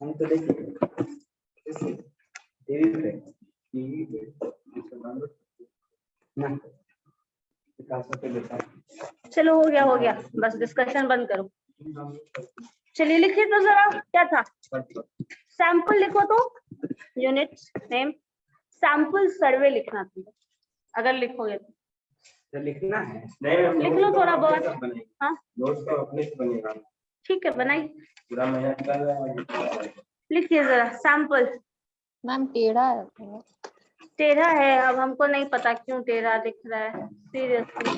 हम तो देखिए टीवी पे ना चलो हो गया, बस डिस्कशन बंद करो। चलिए लिखिए तो जरा, क्या था? सैंपल लिखो तो यूनिट नेम सैंपल सर्वे लिखना था, अगर लिखोगे तो लिखना है। लिख लो थोड़ा बहुत। हाँ नोट्स तो अपने से बनेगा। ठीक है, बनाइए, पूरा मेहनत लिखिए जरा सैंपल। मैम टेढ़ा है। टेढ़ा है, अब हमको नहीं पता क्यों टेढ़ा दिख रहा है, seriously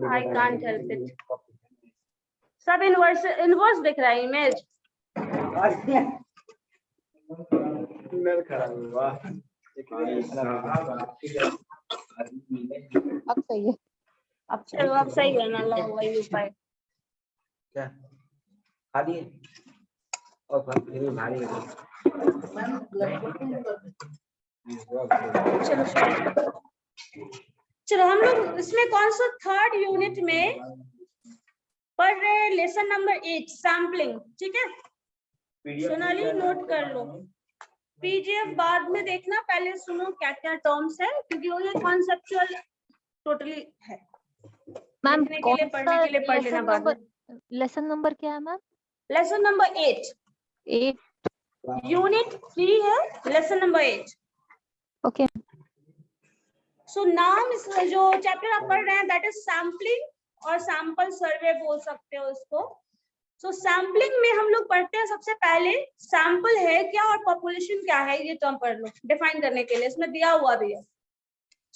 I can't help it. सब इनवर्स दिख रहा है इमेज। खराब हुआ। अब सही है। अब चलो, अब सही है ना, लो वही उपाय। क्या खा लिए और फिर भारी हो चलो हम लोग इसमें कौन सा थर्ड यूनिट में पढ़ रहे हैं, लेसन नंबर 8 सैम्पलिंग। ठीक है सोनाली, नोट कर लो। पीडीएफ बाद में देखना, पहले सुनो क्या क्या टर्म्स है, क्योंकि वो ये कॉन्सेप्चुअल टोटली है। मैम लिखने के लिए, पढ़ने के लिए पढ़ लेना बाद में। लेसन नंबर क्या है मैम? लेसन नंबर 8 यूनिट 3 है, लेसन नंबर 8। ओके। सो नाम इस जो चैप्टर आप पढ़ रहे हैं दैट इज सैम्पलिंग और सैंपल सर्वे बोल सकते हो इसको। सो सैम्पलिंग में हम लोग पढ़ते हैं सबसे पहले सैंपल है क्या और पॉपुलेशन क्या है, ये टर्म पढ़ लो डिफाइन करने के लिए, इसमें दिया हुआ भी है।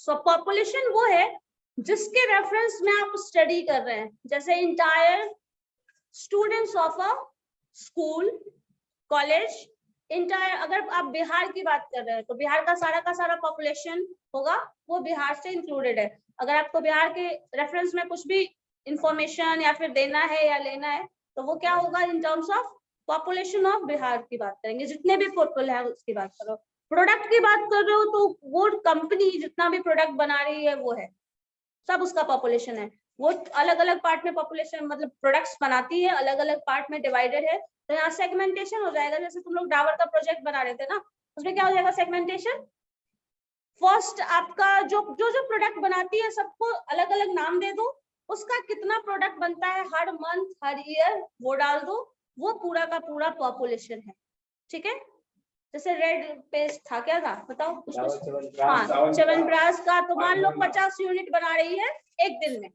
सो पॉपुलेशन वो है जिसके रेफरेंस में आप स्टडी कर रहे हैं, जैसे entire students of a school college. Entire अगर आप बिहार की बात कर रहे हैं तो बिहार का सारा पॉपुलेशन होगा, वो बिहार से इंक्लूडेड है। अगर आपको बिहार के रेफरेंस में कुछ भी इंफॉर्मेशन या फिर देना है या लेना है तो वो क्या होगा, in terms of population of Bihar की बात करेंगे, जितने भी पीपल है उसकी बात करो। प्रोडक्ट की बात कर रहे हो तो वो कंपनी जितना भी प्रोडक्ट बना रही है वो है, सब उसका पॉपुलेशन है। वो अलग अलग पार्ट में पॉपुलेशन मतलब प्रोडक्ट्स बनाती है, अलग अलग पार्ट में डिवाइडेड है। तो यहाँ सेगमेंटेशन हो जाएगा, जैसे तुम लोग डाबर का प्रोजेक्ट बना रहे थे ना, उसमें क्या हो जाएगा सेगमेंटेशन। फर्स्ट आपका जो प्रोडक्ट बनाती है सबको अलग अलग नाम दे दो, उसका कितना प्रोडक्ट बनता है हर मंथ हर ईयर वो डाल दो, वो पूरा का पूरा पॉपुलेशन है। ठीक है, जैसे रेड पेस्ट था, क्या था बताओ कुछ। हाँ च्यवनप्राश का तो मान लो 50 यूनिट बना रही है एक दिन में,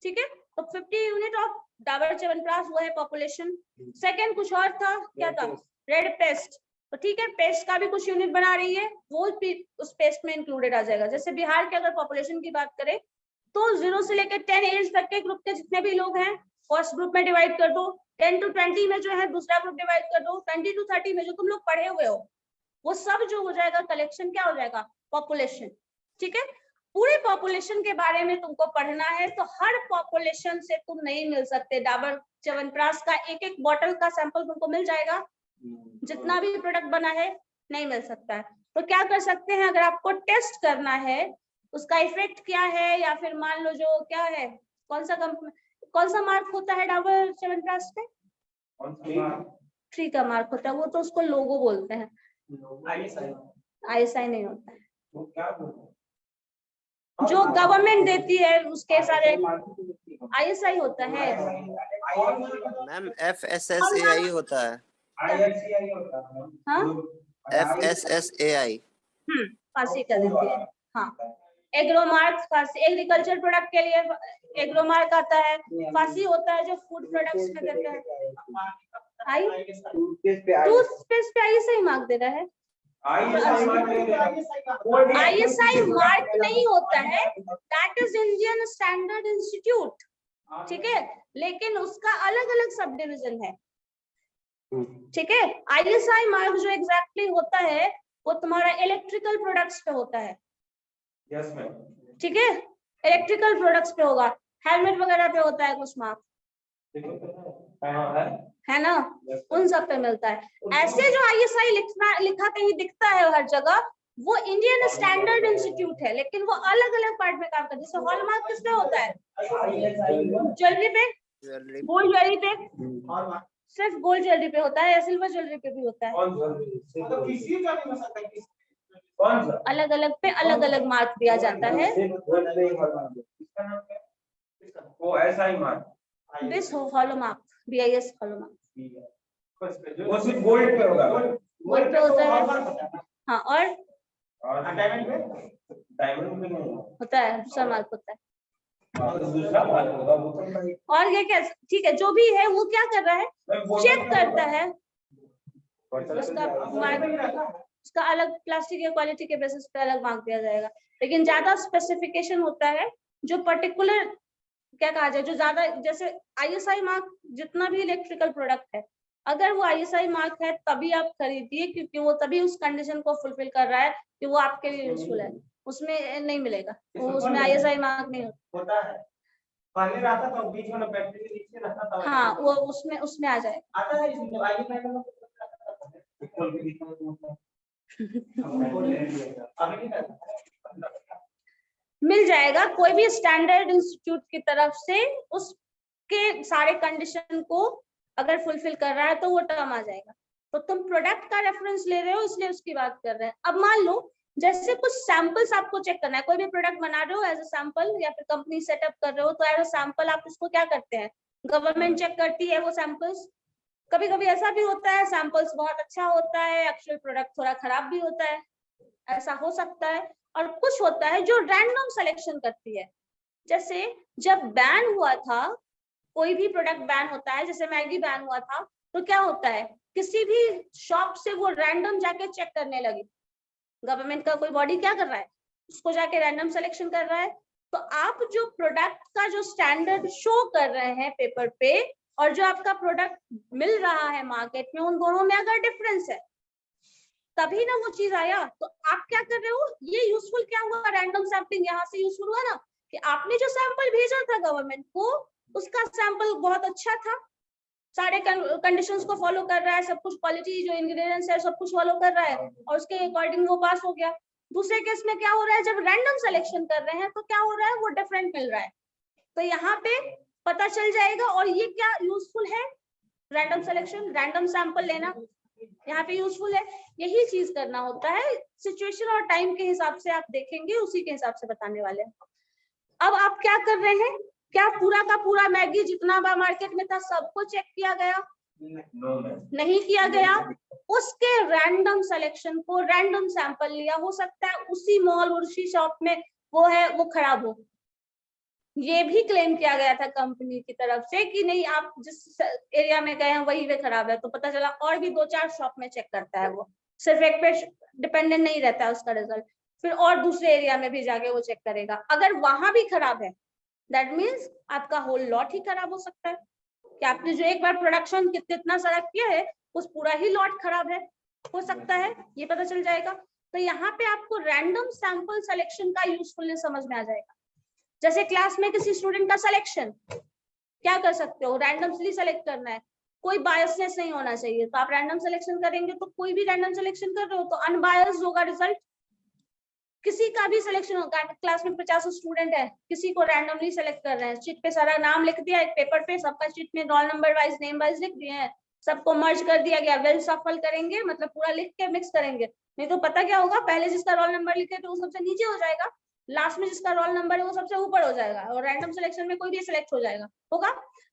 ठीक है, तो 50 यूनिट ऑफ डाबर च्यवनप्राश वो है पॉपुलेशन। सेकंड कुछ और था, क्या था, रेड पेस्ट, तो ठीक है पेस्ट का भी कुछ यूनिट बना रही है, वो उस पेस्ट में इंक्लूडेड आ जाएगा। जैसे बिहार के अगर पॉपुलेशन की बात करें तो 0 से लेकर 10 एज तक के ग्रुप के जितने भी लोग हैं फर्स्ट ग्रुप में डिवाइड कर दो, 10 to 20 में जो है दूसरा ग्रुप डिवाइड कर दो, 20 to 30 में जो तुम लोग पढ़े हुए हो वो सब जो हो जाएगा कलेक्शन क्या हो जाएगा, पॉपुलेशन। ठीक है, पूरे पॉपुलेशन के बारे में तुमको पढ़ना है, तो हर पॉपुलेशन से तुम नहीं मिल सकते। डाबर च्यवनप्राश का एक एक बॉटल का सैंपल तुमको मिल जाएगा, जितना भी प्रोडक्ट बना है नहीं मिल सकता है। तो क्या कर सकते हैं, अगर आपको टेस्ट करना है उसका इफेक्ट क्या है, या फिर मान लो जो क्या है, कौन सा मार्क होता है डाबर च्यवनप्राश पे, 3 का मार्क होता है, वो तो उसको लोगो बोलते हैं, ISI नहीं होता है, जो गवर्नमेंट देती है उसके सारे ISI होता है। मैम FSSAI होता है। हाँ FSSAI फांसी कर देती है। हाँ एग्रो मार्क फांसी, एग्रीकल्चर प्रोडक्ट के लिए एग्रो मार्क आता है, फांसी होता है जो फूड प्रोडक्ट्स में देते हैं। टूथपेस्ट पे ISI मार्क दे रहा है, ISI मार्क नहीं होता है, that is Indian standard institute. ठीक है, लेकिन उसका अलग अलग सब डिविजन है। ठीक है, ISI मार्क जो एग्जैक्टली होता है वो तुम्हारा इलेक्ट्रिकल प्रोडक्ट्स पे होता है। Yes ma'am. ठीक है, इलेक्ट्रिकल प्रोडक्ट्स पे होगा, हेलमेट वगैरह पे होता है कुछ मार्क, है ना, उन सब पे मिलता है। ऐसे जो ISI लिखा कहीं दिखता है हर जगह, वो इंडियन स्टैंडर्ड इंस्टीट्यूट है, लेकिन वो अलग अलग पार्ट में काम करता है। जैसे हॉलमार्क किस पे होता है, ज्वेलरी पे, गोल्ड ज्वेलरी पे, सिर्फ गोल्ड ज्वेलरी पे होता है या सिल्वर ज्वेलरी पे भी होता है? कौन सा किसी का नहीं हो सकता, कौन सा अलग अलग पे अलग अलग मार्क दिया जाता है। सिर्फ गोल्ड पे ही हॉलमार्क है। इसका नाम क्या है? वो ऐसा ही मार्क दिस हॉलोमार्क, BIS हॉलोमार्क, वो सिर्फ गोल्ड पे होगा। गोल्ड पे होता है। हाँ, और डायमंड पे नहीं होता है, दूसरा मार्क होता है। दूसरा मार्क होगा वो तो भाई। और ये क्या, ठीक है, जो भी है वो क्या कर रहा है, चेक करता है उसका मार्क, उसका अलग प्लास्टिक या क्वालिटी के बेसिस पे अलग मार्क दिया जाएगा। लेकिन ज्यादा स्पेसिफिकेशन होता है जो पर्टिकुलर क्या कहा जाए, जो ज्यादा, जैसे ISI मार्क जितना भी इलेक्ट्रिकल प्रोडक्ट है, अगर वो ISI मार्क है तभी आप खरीदिए, क्योंकि वो तभी उस कंडीशन को फुलफिल कर रहा है कि वो आपके लिए यूजफुल है। उसमें नहीं मिलेगा, वो उसमें ISI मार्क नहीं होता है। पहले रहता था बीच में बैटरी के नीचे रहता था। हाँ, वो उसमें आ जाएगा। आता है इसमें आगे पैनल मिल जाएगा, कोई भी स्टैंडर्ड इंस्टीट्यूट की तरफ से उसके सारे कंडीशन को अगर फुलफिल कर रहा है तो वो टर्म आ जाएगा। तो तुम प्रोडक्ट का रेफरेंस ले रहे हो इसलिए उसकी बात कर रहे हैं। अब मान लो जैसे कुछ सैंपल्स आपको चेक करना है, कोई भी प्रोडक्ट बना रहे हो एज अ सैंपल या फिर कंपनी सेटअप कर रहे हो, तो एज अ सैंपल आप उसको क्या करते हैं, गवर्नमेंट चेक करती है वो सैंपल्स। कभी कभी ऐसा भी होता है सैंपल्स बहुत अच्छा होता है, एक्चुअल प्रोडक्ट थोड़ा खराब भी होता है, ऐसा हो सकता है। और कुछ होता है जो रैंडम सिलेक्शन करती है। जैसे जब बैन हुआ था, कोई भी प्रोडक्ट बैन होता है, जैसे मैगी बैन हुआ था, तो क्या होता है, किसी भी शॉप से वो रैंडम जाके चेक करने लगी। गवर्नमेंट का कोई बॉडी क्या कर रहा है, उसको जाके रैंडम सिलेक्शन कर रहा है। तो आप जो प्रोडक्ट का जो स्टैंडर्ड शो कर रहे हैं पेपर पे और जो आपका प्रोडक्ट मिल रहा है मार्केट में, उन दोनों में अगर डिफरेंस है तभी ना वो चीज आया। तो आप क्या कर रहे हो, ये यूजफुल क्या हुआ, रैंडम सैम्पलिंग यहाँ से यूजफुल हुआ ना, कि आपने जो सैंपल भेजा था गवर्नमेंट को, उसका सैंपल बहुत अच्छा था, सारे कंडीशंस को फॉलो कर रहा है, सब कुछ क्वालिटी जो इंग्रेडिएंट्स है सब कुछ फॉलो कर रहा है और उसके अकॉर्डिंग वो पास हो गया। दूसरे केस में क्या हो रहा है, जब रैंडम सिलेक्शन कर रहे हैं तो क्या हो रहा है, वो डिफरेंट मिल रहा है। तो यहाँ पे पता चल जाएगा। और ये क्या यूजफुल है, रैंडम सिलेक्शन, रैंडम सैंपल लेना यहाँ पे यूजफुल है। यही चीज करना होता है, सिचुएशन और टाइम के हिसाब से आप देखेंगे, उसी के हिसाब से बताने वाले हैं। अब आप क्या कर रहे हैं, क्या पूरा का पूरा मैगी जितना बा मार्केट में था सबको चेक किया गया? नहीं किया गया। उसके रैंडम सिलेक्शन को रैंडम सैंपल लिया, हो सकता है उसी मॉल उसी शॉप में वो है वो खराब हो। ये भी क्लेम किया गया था कंपनी की तरफ से कि नहीं, आप जिस एरिया में गए हैं वही वे खराब है। तो पता चला और भी 2-4 शॉप में चेक करता है, वो सिर्फ एक पे डिपेंडेंट नहीं रहता है उसका रिजल्ट, फिर और दूसरे एरिया में भी जाके वो चेक करेगा। अगर वहां भी खराब है दैट मीन्स आपका होल लॉट ही खराब हो सकता है, कि आपने जो एक बार प्रोडक्शन कितना सारा किया है उस पूरा ही लॉट खराब है, हो सकता है, ये पता चल जाएगा। तो यहाँ पे आपको रैंडम सैंपल सिलेक्शन का यूजफुलनेस समझ में आ जाएगा। जैसे क्लास में किसी स्टूडेंट का सिलेक्शन क्या कर सकते हो, रैंडमली सेलेक्ट करना है, कोई बायसनेस नहीं होना चाहिए, तो आप रैंडम सिलेक्शन करेंगे। तो कोई भी रैंडम सिलेक्शन कर रहे हो तो अनबायस्ड होगा रिजल्ट। किसी का भी सिलेक्शन होगा, क्लास में 50 स्टूडेंट है, किसी को रैंडमली सेलेक्ट कर रहे हैं, शीट पे सारा नाम लिख दिया, एक पेपर पे सबका शीट में roll number wise name wise लिख दिए हैं, सबको मर्ज कर दिया गया, वेल सफल करेंगे, मतलब पूरा लिख के मिक्स करेंगे। नहीं तो पता क्या होगा, पहले जिसका रोल नंबर लिखे थे वो सबसे नीचे हो जाएगा, लास्ट में जिसका रोल नंबर है वो सबसे ऊपर हो जाएगा, और रैंडम सिलेक्शन में कोई भी सिलेक्ट हो जाएगा होगा।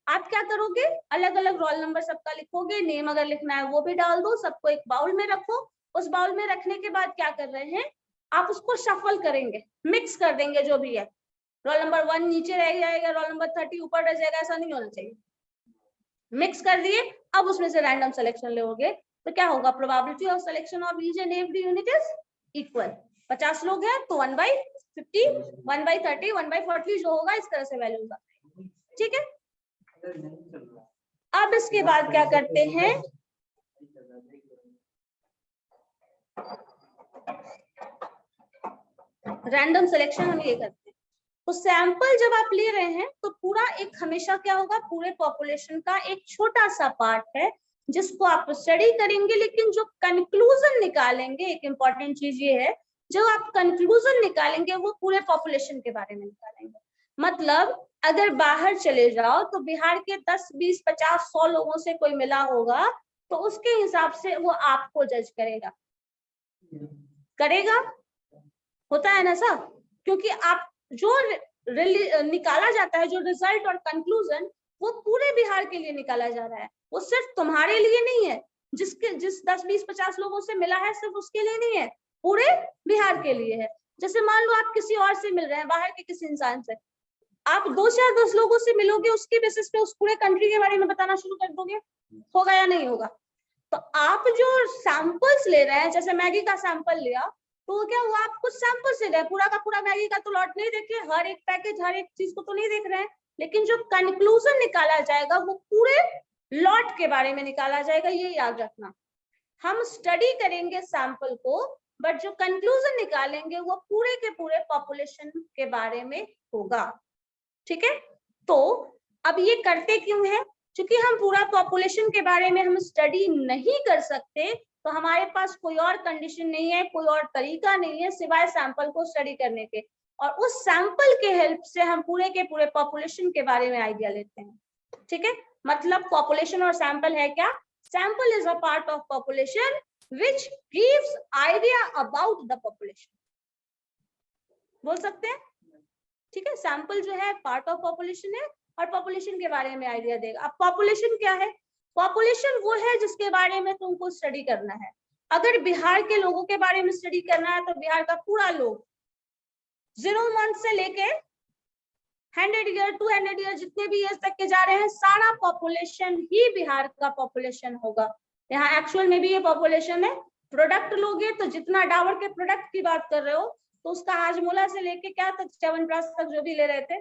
आप क्या करोगे, अलग अलग रोल नंबर सबका लिखोगे, नेम अगर लिखना है वो भी डाल दो, सबको एक बाउल में रखो। उस बाउल में रखने के बाद क्या कर रहे हैं, आप उसको शफल करेंगे, मिक्स कर देंगे जो भी है। रोल नंबर 1 नीचे रह जाएगा, रोल नंबर 30 ऊपर रह जाएगा, ऐसा नहीं होना चाहिए। मिक्स कर दिए, अब उसमें से रैंडम सिलेक्शन लोगे तो क्या होगा, probability of selection of each and every unit is equal. 50 लोग हैं तो 1/50, 1/30, 1/40 जो होगा इस तरह से वैल्यू होगा। ठीक है, अब इसके बाद क्या करते हैं, रैंडम सिलेक्शन हम ये करते हैं। तो सैंपल जब आप ले रहे हैं तो पूरा एक हमेशा क्या होगा, पूरे पॉपुलेशन का एक छोटा सा पार्ट है जिसको आप स्टडी करेंगे, लेकिन जो कंक्लूजन निकालेंगे, एक इंपॉर्टेंट चीज ये है, जो आप कंक्लूजन निकालेंगे वो पूरे पॉपुलेशन के बारे में निकालेंगे। मतलब अगर बाहर चले जाओ तो बिहार के 10, 20, 50, 100 लोगों से कोई मिला होगा तो उसके हिसाब से वो आपको जज करेगा, करेगा, होता है ना सब। क्योंकि आप जो निकाला जाता है, जो रिजल्ट और कंक्लूजन, वो पूरे बिहार के लिए निकाला जा रहा है, वो सिर्फ तुम्हारे लिए नहीं है। जिस 10, 20, 50 लोगों से मिला है सिर्फ उसके लिए नहीं है, पूरे बिहार के लिए है। जैसे मान लो आप किसी और से मिल रहे हैं, बाहर के किसी इंसान से, आप 2 या 10 लोगों से मिलोगे, उसके बेसिस पे उस पूरे कंट्री के बारे में बताना शुरू कर दोगे, होगा या नहीं होगा? तो आप जो सैंपल्स ले रहे हैं, जैसे मैगी का सैंपल लिया, तो क्या हुआ, आप कुछ सैंपल से रहे, पूरा का पूरा मैगी का तो लॉट नहीं देखे, हर एक पैकेज, हर एक चीज को तो नहीं देख रहे हैं, लेकिन जो कंक्लूजन निकाला जाएगा वो पूरे लॉट के बारे में निकाला जाएगा, ये याद रखना। हम स्टडी करेंगे सैंपल को, बट जो कंक्लूजन निकालेंगे वो पूरे के पूरे पॉपुलेशन के बारे में होगा, ठीक है? तो अब ये करते क्यों है? क्योंकि हम पूरा पॉपुलेशन के बारे में हम स्टडी नहीं कर सकते, तो हमारे पास कोई और कंडीशन नहीं है, कोई और तरीका नहीं है सिवाय सैंपल को स्टडी करने के, और उस सैंपल के हेल्प से हम पूरे के पूरे पॉपुलेशन के बारे में आइडिया लेते हैं, ठीक है? मतलब पॉपुलेशन और सैंपल है क्या? Sample is a part of population which gives idea about the population, बोल सकते हैं, ठीक है? सैंपल जो है पार्ट ऑफ पॉपुलेशन है और पॉपुलेशन के बारे में आइडिया देगा। अब पॉपुलेशन क्या है? पॉपुलेशन वो है जिसके बारे में तुमको स्टडी करना है। अगर बिहार के लोगों के बारे में स्टडी करना है तो बिहार का पूरा लोग 0 मंथ से लेके 100 ईयर 200 ईयर जितने भी ईयर तक के जा रहे हैं, सारा पॉपुलेशन ही बिहार का पॉपुलेशन होगा। यहाँ एक्चुअल में भी ये पॉपुलेशन है। प्रोडक्ट लोगे तो जितना डाबर के प्रोडक्ट की बात कर रहे हो, तो उसका हाजमोला से लेके क्या तक, च्यवनप्राश तक जो भी ले रहे थे,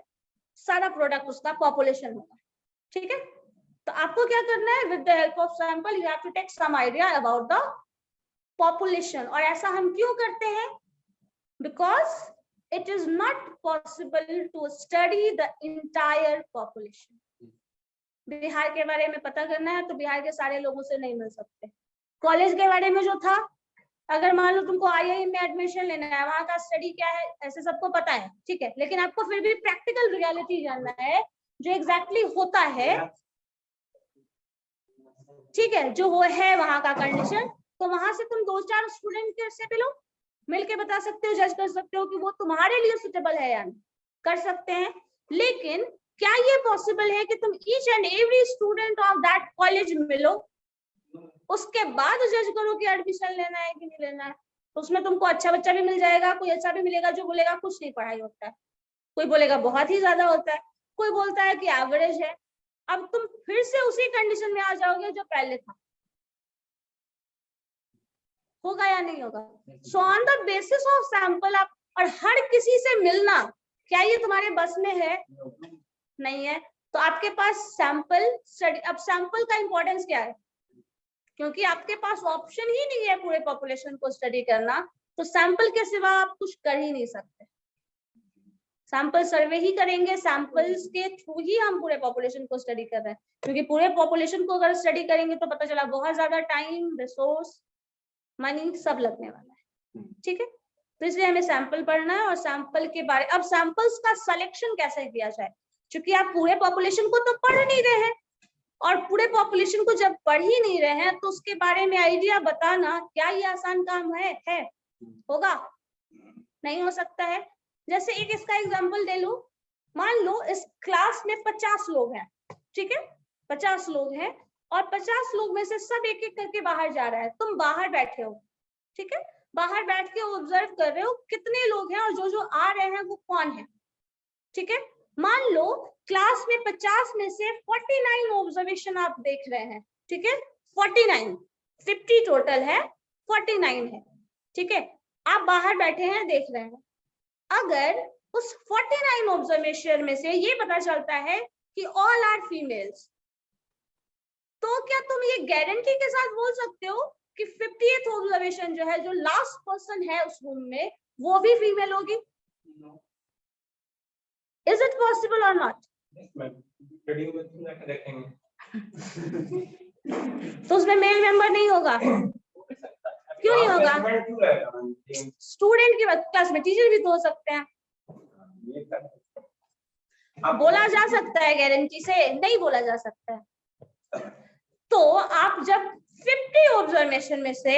सारा प्रोडक्ट उसका पॉपुलेशन होगा, ठीक है? तो आपको क्या करना है, with the help of sample you have to take some idea about the population. और ऐसा हम क्यों करते हैं? Because it is not possible to study the entire population. Bihar के बारे में पता करना है तो बिहार के सारे लोगों से नहीं मिल सकते। कॉलेज के बारे में जो था, अगर मान लो तुमको IIM में एडमिशन लेना है, वहां का स्टडी क्या है ऐसे सबको पता है, ठीक है? लेकिन आपको फिर भी प्रैक्टिकल रियलिटी जानना है, जो एग्जैक्टली होता है, ठीक है, जो वो है वहां का कंडीशन, तो वहां से तुम 2-4 स्टूडेंट से मिलो, मिलके बता सकते हो, जज कर सकते हो कि वो तुम्हारे लिए सुटेबल है या नहीं, कर सकते हैं। लेकिन क्या ये पॉसिबल है कि तुम each and every student of that college मिलो, उसके बाद जज करो कि एडमिशन लेना है कि नहीं लेना है? तो उसमें तुमको अच्छा बच्चा भी मिल जाएगा, कोई अच्छा भी मिलेगा जो बोलेगा कुछ नहीं पढ़ाई होता है, कोई बोलेगा बहुत ही ज्यादा होता है, कोई बोलता है कि एवरेज है। अब तुम फिर से उसी कंडीशन में आ जाओगे जो पहले था, होगा या नहीं होगा? So on the basis of sample आप, और हर किसी से मिलना, क्या ये तुम्हारे बस में है? नहीं है। तो आपके पास सैंपल स्टडी, अब सैंपल का इंपॉर्टेंस क्या है? क्योंकि आपके पास ऑप्शन ही नहीं है पूरे पॉपुलेशन को स्टडी करना, तो सैंपल के सिवा आप कुछ कर ही नहीं सकते। सैंपल सर्वे ही करेंगे, सैंपल्स के थ्रू ही हम पूरे पॉपुलेशन को स्टडी कर रहे हैं, क्योंकि पूरे पॉपुलेशन को अगर स्टडी करेंगे तो पता चला बहुत ज्यादा टाइम, रिसोर्स, मनी सब लगने वाला है, ठीक है? तो इसलिए हमें सैंपल पढ़ना है और सैंपल के बारे, अब सैंपल्स का सिलेक्शन कैसे किया जाए, क्योंकि आप पूरे पॉपुलेशन को तो पढ़ नहीं रहे हैं, और पूरे पॉपुलेशन को जब पढ़ ही नहीं रहे हैं तो उसके बारे में आइडिया बताना क्या ये आसान काम है? होगा? नहीं हो सकता है। जैसे एक इसका एग्जांपल ले लो, मान लो इस क्लास में 50 लोग हैं, ठीक है? 50 लोग हैं और 50 लोग में से सब एक एक करके बाहर जा रहा है, तुम बाहर बैठे हो, ठीक है? बाहर बैठ के ऑब्जर्व कर रहे हो कितने लोग हैं और जो जो आ रहे हैं वो कौन है, ठीक है? मान लो क्लास में 50 में से 49 ऑब्जर्वेशन आप देख रहे हैं, ठीक है? 49, 50 टोटल है, 49 है, ठीक है? आप बाहर बैठे हैं, देख रहे हैं। अगर उस 49 ऑब्जर्वेशन में से ये पता चलता है कि ऑल आर फीमेल्स, तो क्या तुम ये गारंटी के साथ बोल सकते हो कि 50th ऑब्जर्वेशन जो है, जो लास्ट पर्सन है उस रूम में, वो भी फीमेल होगी? इज इट पॉसिबल और नॉट? तो उसमें मेल मेंबर नहीं होगा, क्यों नहीं होगा? स्टूडेंट की बात, क्लास में टीचर भी तो हो सकते हैं। बोला जा सकता है गारंटी से? नहीं बोला जा सकता है। तो आप जब 50 ऑब्जर्वेशन में से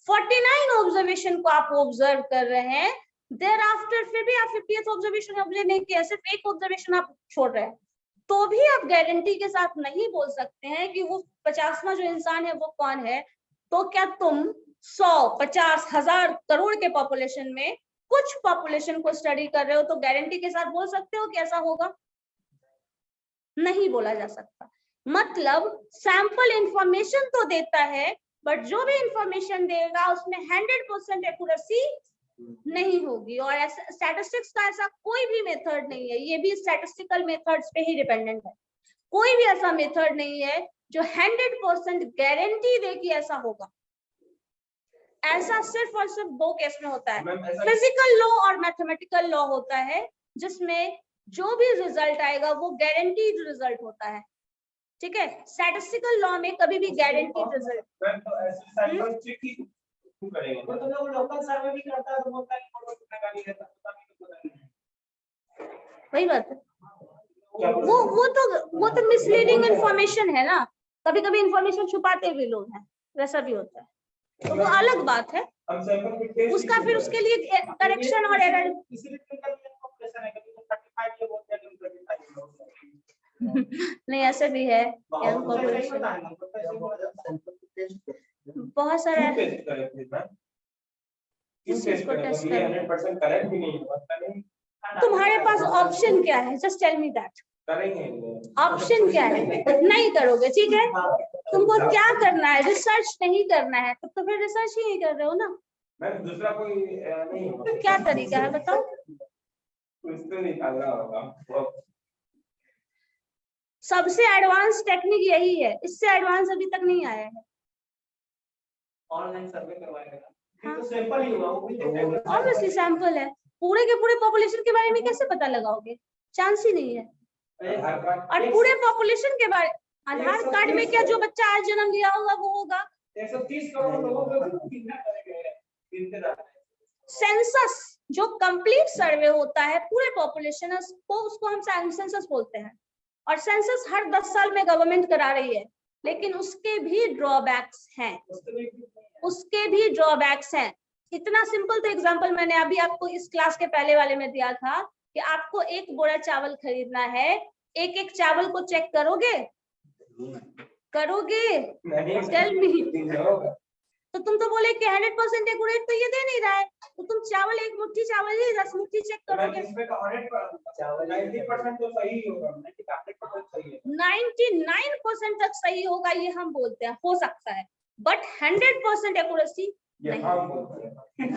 49 ऑब्जर्वेशन को आप ऑब्जर्व कर रहे हैं, देयर आफ्टर फिर भी आप 50th ऑब्जर्वेशन ऑब्जर्व नहीं किया, सिर्फ एक ऑब्जर्वेशन आप छोड़ रहे हैं, तो भी आप गारंटी के साथ नहीं बोल सकते हैं कि वो 50वां जो इंसान है वो कौन है। तो क्या तुम 100, 50, 1000 करोड़ के पॉपुलेशन में कुछ पॉपुलेशन को स्टडी कर रहे हो तो गारंटी के साथ बोल सकते हो कि ऐसा होगा? नहीं बोला जा सकता। मतलब सैंपल इंफॉर्मेशन तो देता है, बट जो भी इंफॉर्मेशन देगा उसमें 100% एक्यूरेसी नहीं होगी। और स्टैटिस्टिक्स का ऐसा कोई भी मेथड नहीं है, ये भी स्टैटिस्टिकल मेथड्स पे ही डिपेंडेंट है। कोई भी ऐसा मेथड नहीं है जो 100% गारंटी दे कि ऐसा होगा। ऐसा सिर्फ और सिर्फ दो केस में होता है, फिजिकल लॉ और मैथमेटिकल लॉ होता है, जिसमें जो भी रिजल्ट आएगा वो गारंटीड रिजल्ट होता है। ठीक है, स्टैटिस्टिकल लॉ में कभी भी गारंटीड रिजल्ट। तो ऐसे सैंपल चेक ही क्यों करेंगे? तो वो लोकल सर्वे भी करता है तो बोलता है कि फोटो कितना का नहीं रहता, पता नहीं। वही बात है, वो तो मिसलीडिंग इंफॉर्मेशन है ना। कभी कभी इंफॉर्मेशन छुपाते भी लोग हैं, वैसा भी होता है, तो वो अलग बात है। हम सैंपल के टेस्ट उसका फिर उसके लिए करेक्शन और एरर इसीलिए कैलकुलेशन है कि 35 ये बोलते हैं कि 35 नहीं, ऐसे भी है। बहुत सारा टेस्ट करें फिर मैम, किस टेस्ट को टेस्ट करें? 100% करेक्ट भी नहीं होता नहीं। तुम्हारे पास ऑप्शन क्या है? Just tell me that. करेंगे ऑप्शन क्या है? नहीं करोगे, ठीक है। तुमको क्या करना है? रिसर्च नहीं करना है तो फिर रिसर्च ही नहीं कर रहे हो ना। मैम दूसरा कोई नहीं होगा? क्या तरीका है बताओ? कुछ तो निकाल रहा होगा। सबसे एडवांस टेक्निक यही है, इससे एडवांस अभी तक नहीं आया है। ऑनलाइन सर्वे करवाएगा तो सैंपल ही होगा, वो भी ऑब्वियसली सैंपल है। पूरे के पूरे पॉपुलेशन के बारे में कैसे पता लगाओगे? चांस ही नहीं है। और पूरे पॉपुलेशन के बारे, आधार कार्ड में क्या जो बच्चा आज जन्म लिया होगा वो होगा? 130 करोड़ लोगों को कितना करेंगे? सेंसस जो कंप्लीट सर्वे होता है पूरे पॉपुलेशन को, उसको हम सेंसस बोलते हैं। और सेंसस हर 10 साल में गवर्नमेंट करा रही है, लेकिन उसके भी ड्रॉबैक्स हैं, उसके भी ड्रॉबैक्स हैं। इतना सिंपल तो एग्जांपल मैंने अभी आपको इस क्लास के पहले वाले में दिया था कि आपको एक बोरा चावल खरीदना है, एक एक चावल को चेक करोगे? Tell me. तो तुम तो बोले कि 100% एक्यूरेट तो ये दे नहीं रहा है, तो तुम चावल एक मुट्ठी चावल ही 10 मुट्ठी चेक करोगे? इसमें का 90% तो सही होगा, 98% सही है। 99% तक सही होगा ये हम बोलते हैं, हो सकता है, बट 100% एक्यूरेसी नहीं,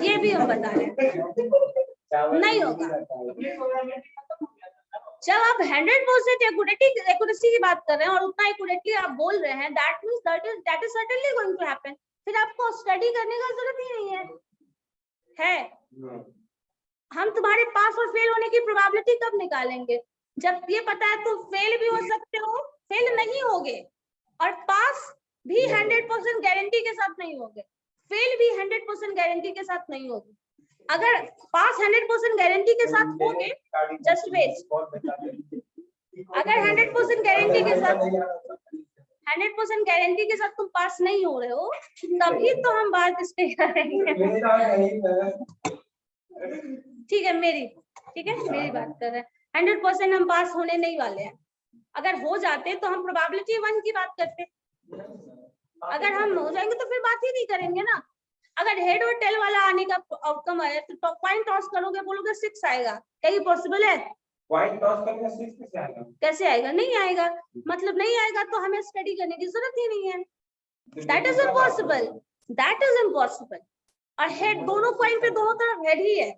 ये भी हम बता रहे हैं नहीं होगा। जब आप 100% एक्यूरेसी की बात कर रहे हैं और उतना एक्यूरेटली आप बोल रहे हैं, that means that is certainly going to happen. फिर आपको स्टडी करने का जरूरत ही नहीं है। हम तुम्हारे पास और फेल होने की प्रोबेबिलिटी कब निकालेंगे? जब ये पता है तो फेल भी हो सकते हो, फेल नहीं होगे, और पास भी 100% गारंटी के साथ नहीं होगे, फेल भी 100% गारंटी के साथ नहीं होगे। अगर पास 100% गारंटी के साथ होगे, जस्ट वेट, अगर 100% गारंटी के साथ 100% गारंटी के साथ तुम पास नहीं हो रहे हो, तभी तो हम बात इस पे करेंगे। ठीक है, मेरी बात कर रहे हैं। 100% हम पास होने नहीं वाले हैं। अगर हो जाते तो हम प्रोबेबिलिटी 1 की बात करते, अगर हम हो जाएंगे तो फिर बात ही नहीं करेंगे ना। अगर हेड और टेल वाला आने का आउटकम है तो पॉइंट टॉस करोगे, बोलोगे 6 आएगा, क्या ये पॉसिबल है? पॉइंट टॉस करके 6 कैसे आएगा? कैसे आएगा? नहीं आएगा, मतलब नहीं आएगा तो हमें स्टडी करने की जरूरत ही नहीं है। That is impossible, that is impossible. और हेड, दोनों पॉइंट पे दोनों तरफ हेड ही है,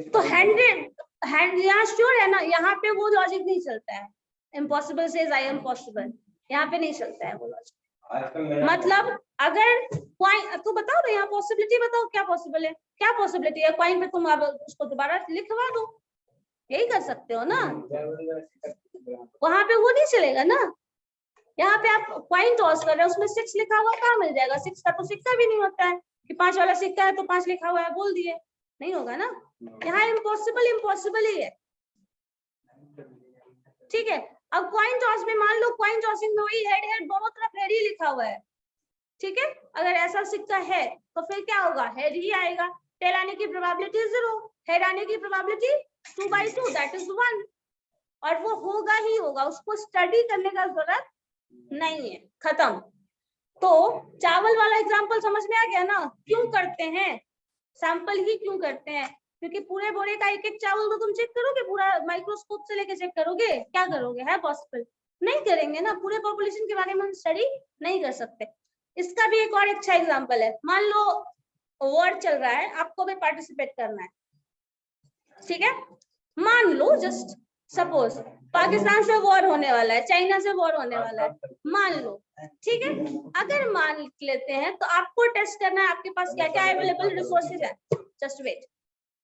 तो 100 यहाँ श्योर है ना, यहाँ पे वो लॉजिक नहीं चलता है। Impossible says I am possible, यहाँ पे नहीं चलता है वो लॉजिक। मतलब अगर पॉइंट, तो बताओ ना यहाँ पॉसिबिलिटी बताओ, क्या पॉसिबल है, क्या पॉसिबिलिटी है? पॉइंट पे तुम अब उसको दोबारा लिखवा दो, यही कर सकते हो ना। वहां पे वो नहीं चलेगा ना। यहाँ पे आप पॉइंट टॉस कर रहे हो, उसमें 6 लिखा हुआ कहाँ मिल जाएगा? 6 का तो सिक्का भी नहीं होता है कि 5 वाला सिक्का है तो 5 लिखा हुआ है बोल दिए, नहीं होगा ना। यहाँ इम्पॉसिबल ही है। ठीक है। अब कॉइन टॉस में मान लो कॉइन टॉसिंग में वही हेड हेड दोनों तरफ हेड ही लिखा हुआ है, ठीक है। अगर ऐसा सिक्का है तो फिर क्या होगा, हेड ही आएगा। टेल आने की प्रोबेबिलिटी 0, हेड आने की प्रोबेबिलिटी 2/2 दैट इज 1, और वो होगा ही होगा, उसको स्टडी करने का जरूरत नहीं है, खत्म। तो चावल वाला एग्जांपल समझ में आ गया ना, क्यों करते हैं सैंपल ही क्यों करते हैं, क्योंकि पूरे बोरे का एक एक चावल तो तुम चेक करोगे, पूरा माइक्रोस्कोप से लेके चेक करोगे, क्या करोगे, है पॉसिबल, नहीं करेंगे ना। पूरे पॉपुलेशन के बारे में हम स्टडी नहीं कर सकते। इसका भी एक और अच्छा एग्जांपल है, मान लो वॉर चल रहा है, आपको भी पार्टिसिपेट करना है, ठीक है। मान लो जस्ट सपोज पाकिस्तान से वॉर होने वाला है, चाइना से वॉर होने वाला है, मान लो, ठीक है। अगर मान लेते हैं तो आपको टेस्ट करना है आपके पास क्या क्या अवेलेबल रिसोर्सेज है। जस्ट वेट,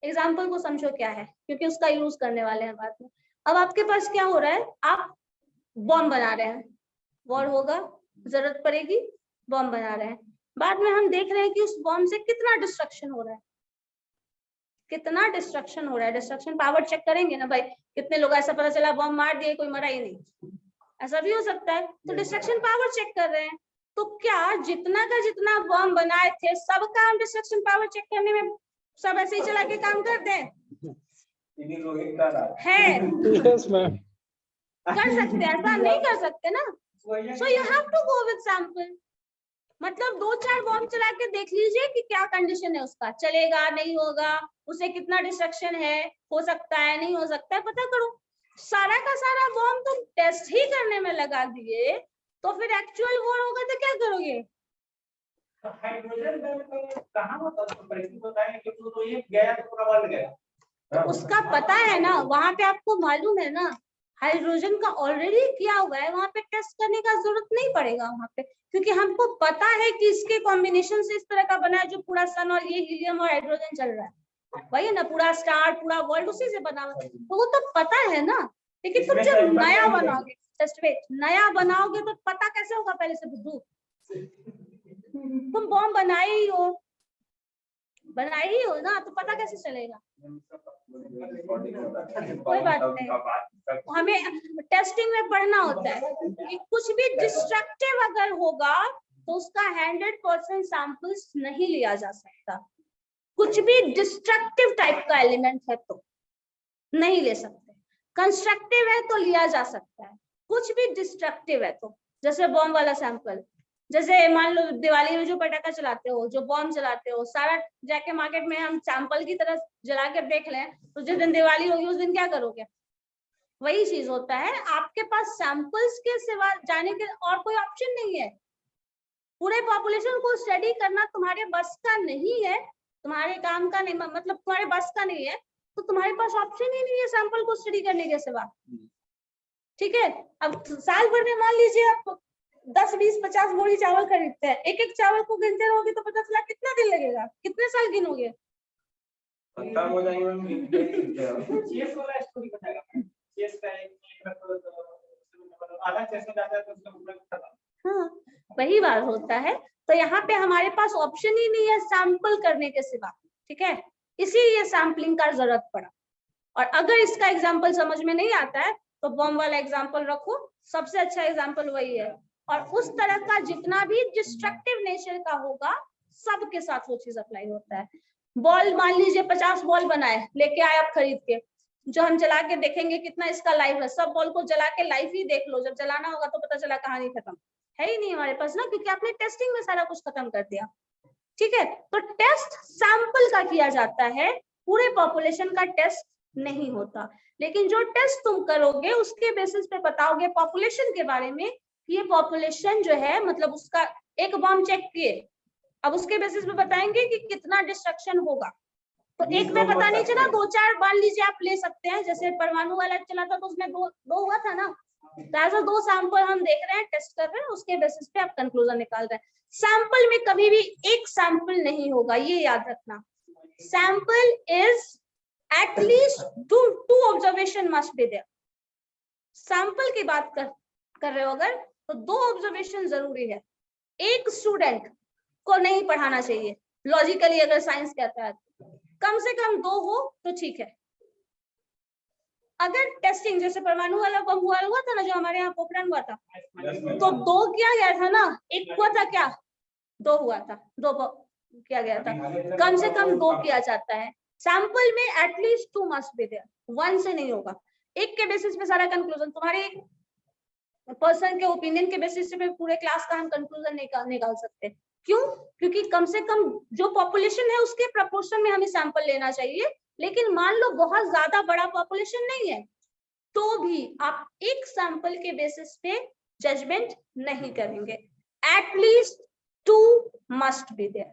एग्जाम्पल को समझो क्या है, क्योंकि उसका यूज करने वाले हैं बाद में। अब आपके पास क्या हो रहा है, आप बॉम्ब बना रहे हैं, वॉर होगा, जरूरत पड़ेगी, बॉम्ब बना रहे हैं। बाद में हम देख रहे हैं कि उस बॉम्ब से कितना डिस्ट्रक्शन हो रहा है, कितना डिस्ट्रक्शन हो रहा है। डिस्ट्रक्शन पावर चेक करेंगे ना भाई, कितने लोग, ऐसा पता चला बॉम्ब मार दिए कोई मरा ही नहीं, ऐसा भी हो सकता है। तो डिस्ट्रक्शन पावर चेक कर रहे हैं, तो क्या जितना का जितना बॉम्ब बनाए थे सबका हम डिस्ट्रक्शन पावर चेक करने में सब ऐसे ही चला के काम करते हैं, है यस मैम, कर सकते हैं, ऐसा नहीं कर सकते ना। So you have to go with sample, मतलब 2-4 बॉम्ब चला के देख लीजिए कि क्या कंडीशन है उसका, चलेगा नहीं होगा, उसे कितना डिस्ट्रक्शन है, हो सकता है नहीं हो सकता है, पता करो। सारा का सारा बॉम्ब तुम टेस्ट ही करने में लगा दिए तो फिर एक्चुअल वॉर होगा तो क्या करोगे। हाइड्रोजन बम कहाँ होता है, परिस्थिति बताएं, क्योंकि तो ये गया तो पूरा वर्ल्ड गया। तो उसका पता है ना, वहां पे आपको मालूम है ना, हाइड्रोजन का ऑलरेडी किया हुआ है, वहां पे टेस्ट करने का जरूरत नहीं पड़ेगा वहां पे, क्योंकि हमको पता है कि इसके कॉम्बिनेशन से इस तरह का बना है जो पूरा सन और ये हीलियम और हाइड्रोजन चल रहा है, वही है ना, पूरा स्टार पूरा वर्ल्ड उसी से बना हुआ है, तो वो तो पता है ना। लेकिन तुम जब नया बनाओगे, जस्ट वेट, नया बनाओगे तो पता कैसे होगा पहले से बुद्धू, तुम बॉम्ब बनाए ही हो ना, तो पता कैसे चलेगा। कोई बात नहीं, हमें टेस्टिंग में पढ़ना होता है कि कुछ भी डिस्ट्रक्टिव अगर होगा तो उसका 100% सैंपल्स नहीं लिया जा सकता। कुछ भी डिस्ट्रक्टिव टाइप का एलिमेंट है तो नहीं ले सकते, कंस्ट्रक्टिव है तो लिया जा सकता है। कुछ भी डिस्ट्रक्टिव है तो, जैसे बॉम्ब वाला सैंपल, जैसे मान लो दिवाली में जो पटाखा चलाते हो, जो बॉम्ब चलाते हो, सारा जाके मार्केट में हम सैंपल की तरह जला कर देख लें तो जिस दिन दिवाली होगी उस दिन क्या करोगे, वही चीज होता है। आपके पास सैंपल्स के सिवा जाने के और कोई ऑप्शन नहीं है। पूरे पॉपुलेशन को स्टडी करना तुम्हारे बस का नहीं है, तुम्हारे काम का नहीं, मतलब तुम्हारे बस का नहीं है, तो तुम्हारे पास ऑप्शन ही नहीं है सैंपल को स्टडी करने के सिवा, ठीक है। अब साल भर में मान लीजिए आप 10, 20, 50 बोरी चावल खरीदते हैं, एक एक चावल को गिनते रहोगे तो पता चला कितना दिन लगेगा, कितने साल गिनोगे। हो जाएगा चेस वाला स्टोरी बताएगा, चेस का एक आधा चेस में जाता है तो उसका पूरा खत्म। हाँ, वही बात होता है। तो यहाँ पे हमारे पास ऑप्शन ही नहीं है सैंपल करने के सिवा, ठीक है, इसीलिए सैम्पलिंग का जरूरत पड़ा। और अगर इसका एग्जाम्पल समझ में नहीं आता है तो बॉम्ब वाला एग्जाम्पल रखो, सबसे अच्छा एग्जाम्पल वही है। और उस तरह का जितना भी डिस्ट्रक्टिव नेचर का होगा सबके साथ वो चीज अप्लाई होता है। बॉल मान लीजिए 50 बॉल बनाए, लेके आए आप खरीद के, जो हम जला के देखेंगे कितना इसका लाइफ है, सब बॉल को जला के लाइफ ही देख लो, जब जलाना होगा तो पता चला कहानी खत्म, है ही नहीं हमारे पास ना, क्योंकि आपने टेस्टिंग में सारा कुछ खत्म कर दिया, ठीक है। तो टेस्ट सैंपल का किया जाता है, पूरे पॉपुलेशन का टेस्ट नहीं होता। लेकिन जो टेस्ट तुम करोगे उसके बेसिस पे बताओगे पॉपुलेशन के बारे में, ये पॉपुलेशन जो है, मतलब उसका एक बॉम्ब चेक किए, अब उसके बेसिस पे बताएंगे कि कितना डिस्ट्रक्शन होगा। तो एक में पता नहीं चला, 2-4 मान लीजिए आप ले सकते हैं, जैसे परमाणु वाला चला था तो उसमें दो हुआ था ना, तो 2 सैंपल हम देख रहे हैं, टेस्ट कर रहे हैं, उसके बेसिस पे आप कंक्लूजन निकाल रहे हैं। सैंपल में कभी भी एक सैंपल नहीं होगा, ये याद रखना। Sample is at least 2 observation must be there. Sample की बात कर रहे हो अगर, तो 2 ऑब्जर्वेशन जरूरी है। एक स्टूडेंट को नहीं पढ़ाना चाहिए लॉजिकली, अगर साइंस कहता है कम से कम 2 हो तो ठीक है। अगर टेस्टिंग जैसे परमाणु वाला बम हुआ था ना, जो हमारे यहाँ पोखरण हुआ था, yes, तो 2 किया गया था ना, 1 हुआ था क्या, 2 हुआ था, 2 किया गया था, कम से कम 2 किया जाता है। सैंपल में एटलीस्ट 2 मस्ट बी देयर, 1 से नहीं होगा। एक के बेसिस पे सारा कंक्लूजन, तुम्हारे पर्सन के ओपिनियन के बेसिस पे पूरे क्लास का हम कंक्लूजन निकाल सकते हैं। क्यों? क्योंकि कम से कम जो पॉपुलेशन है उसके प्रपोर्शन में हमें सैंपल लेना चाहिए। लेकिन मान लो बहुत ज्यादा बड़ा पॉपुलेशन नहीं है, तो भी आप एक सैंपल के बेसिस पे जजमेंट नहीं करेंगे। At least 2 must be there.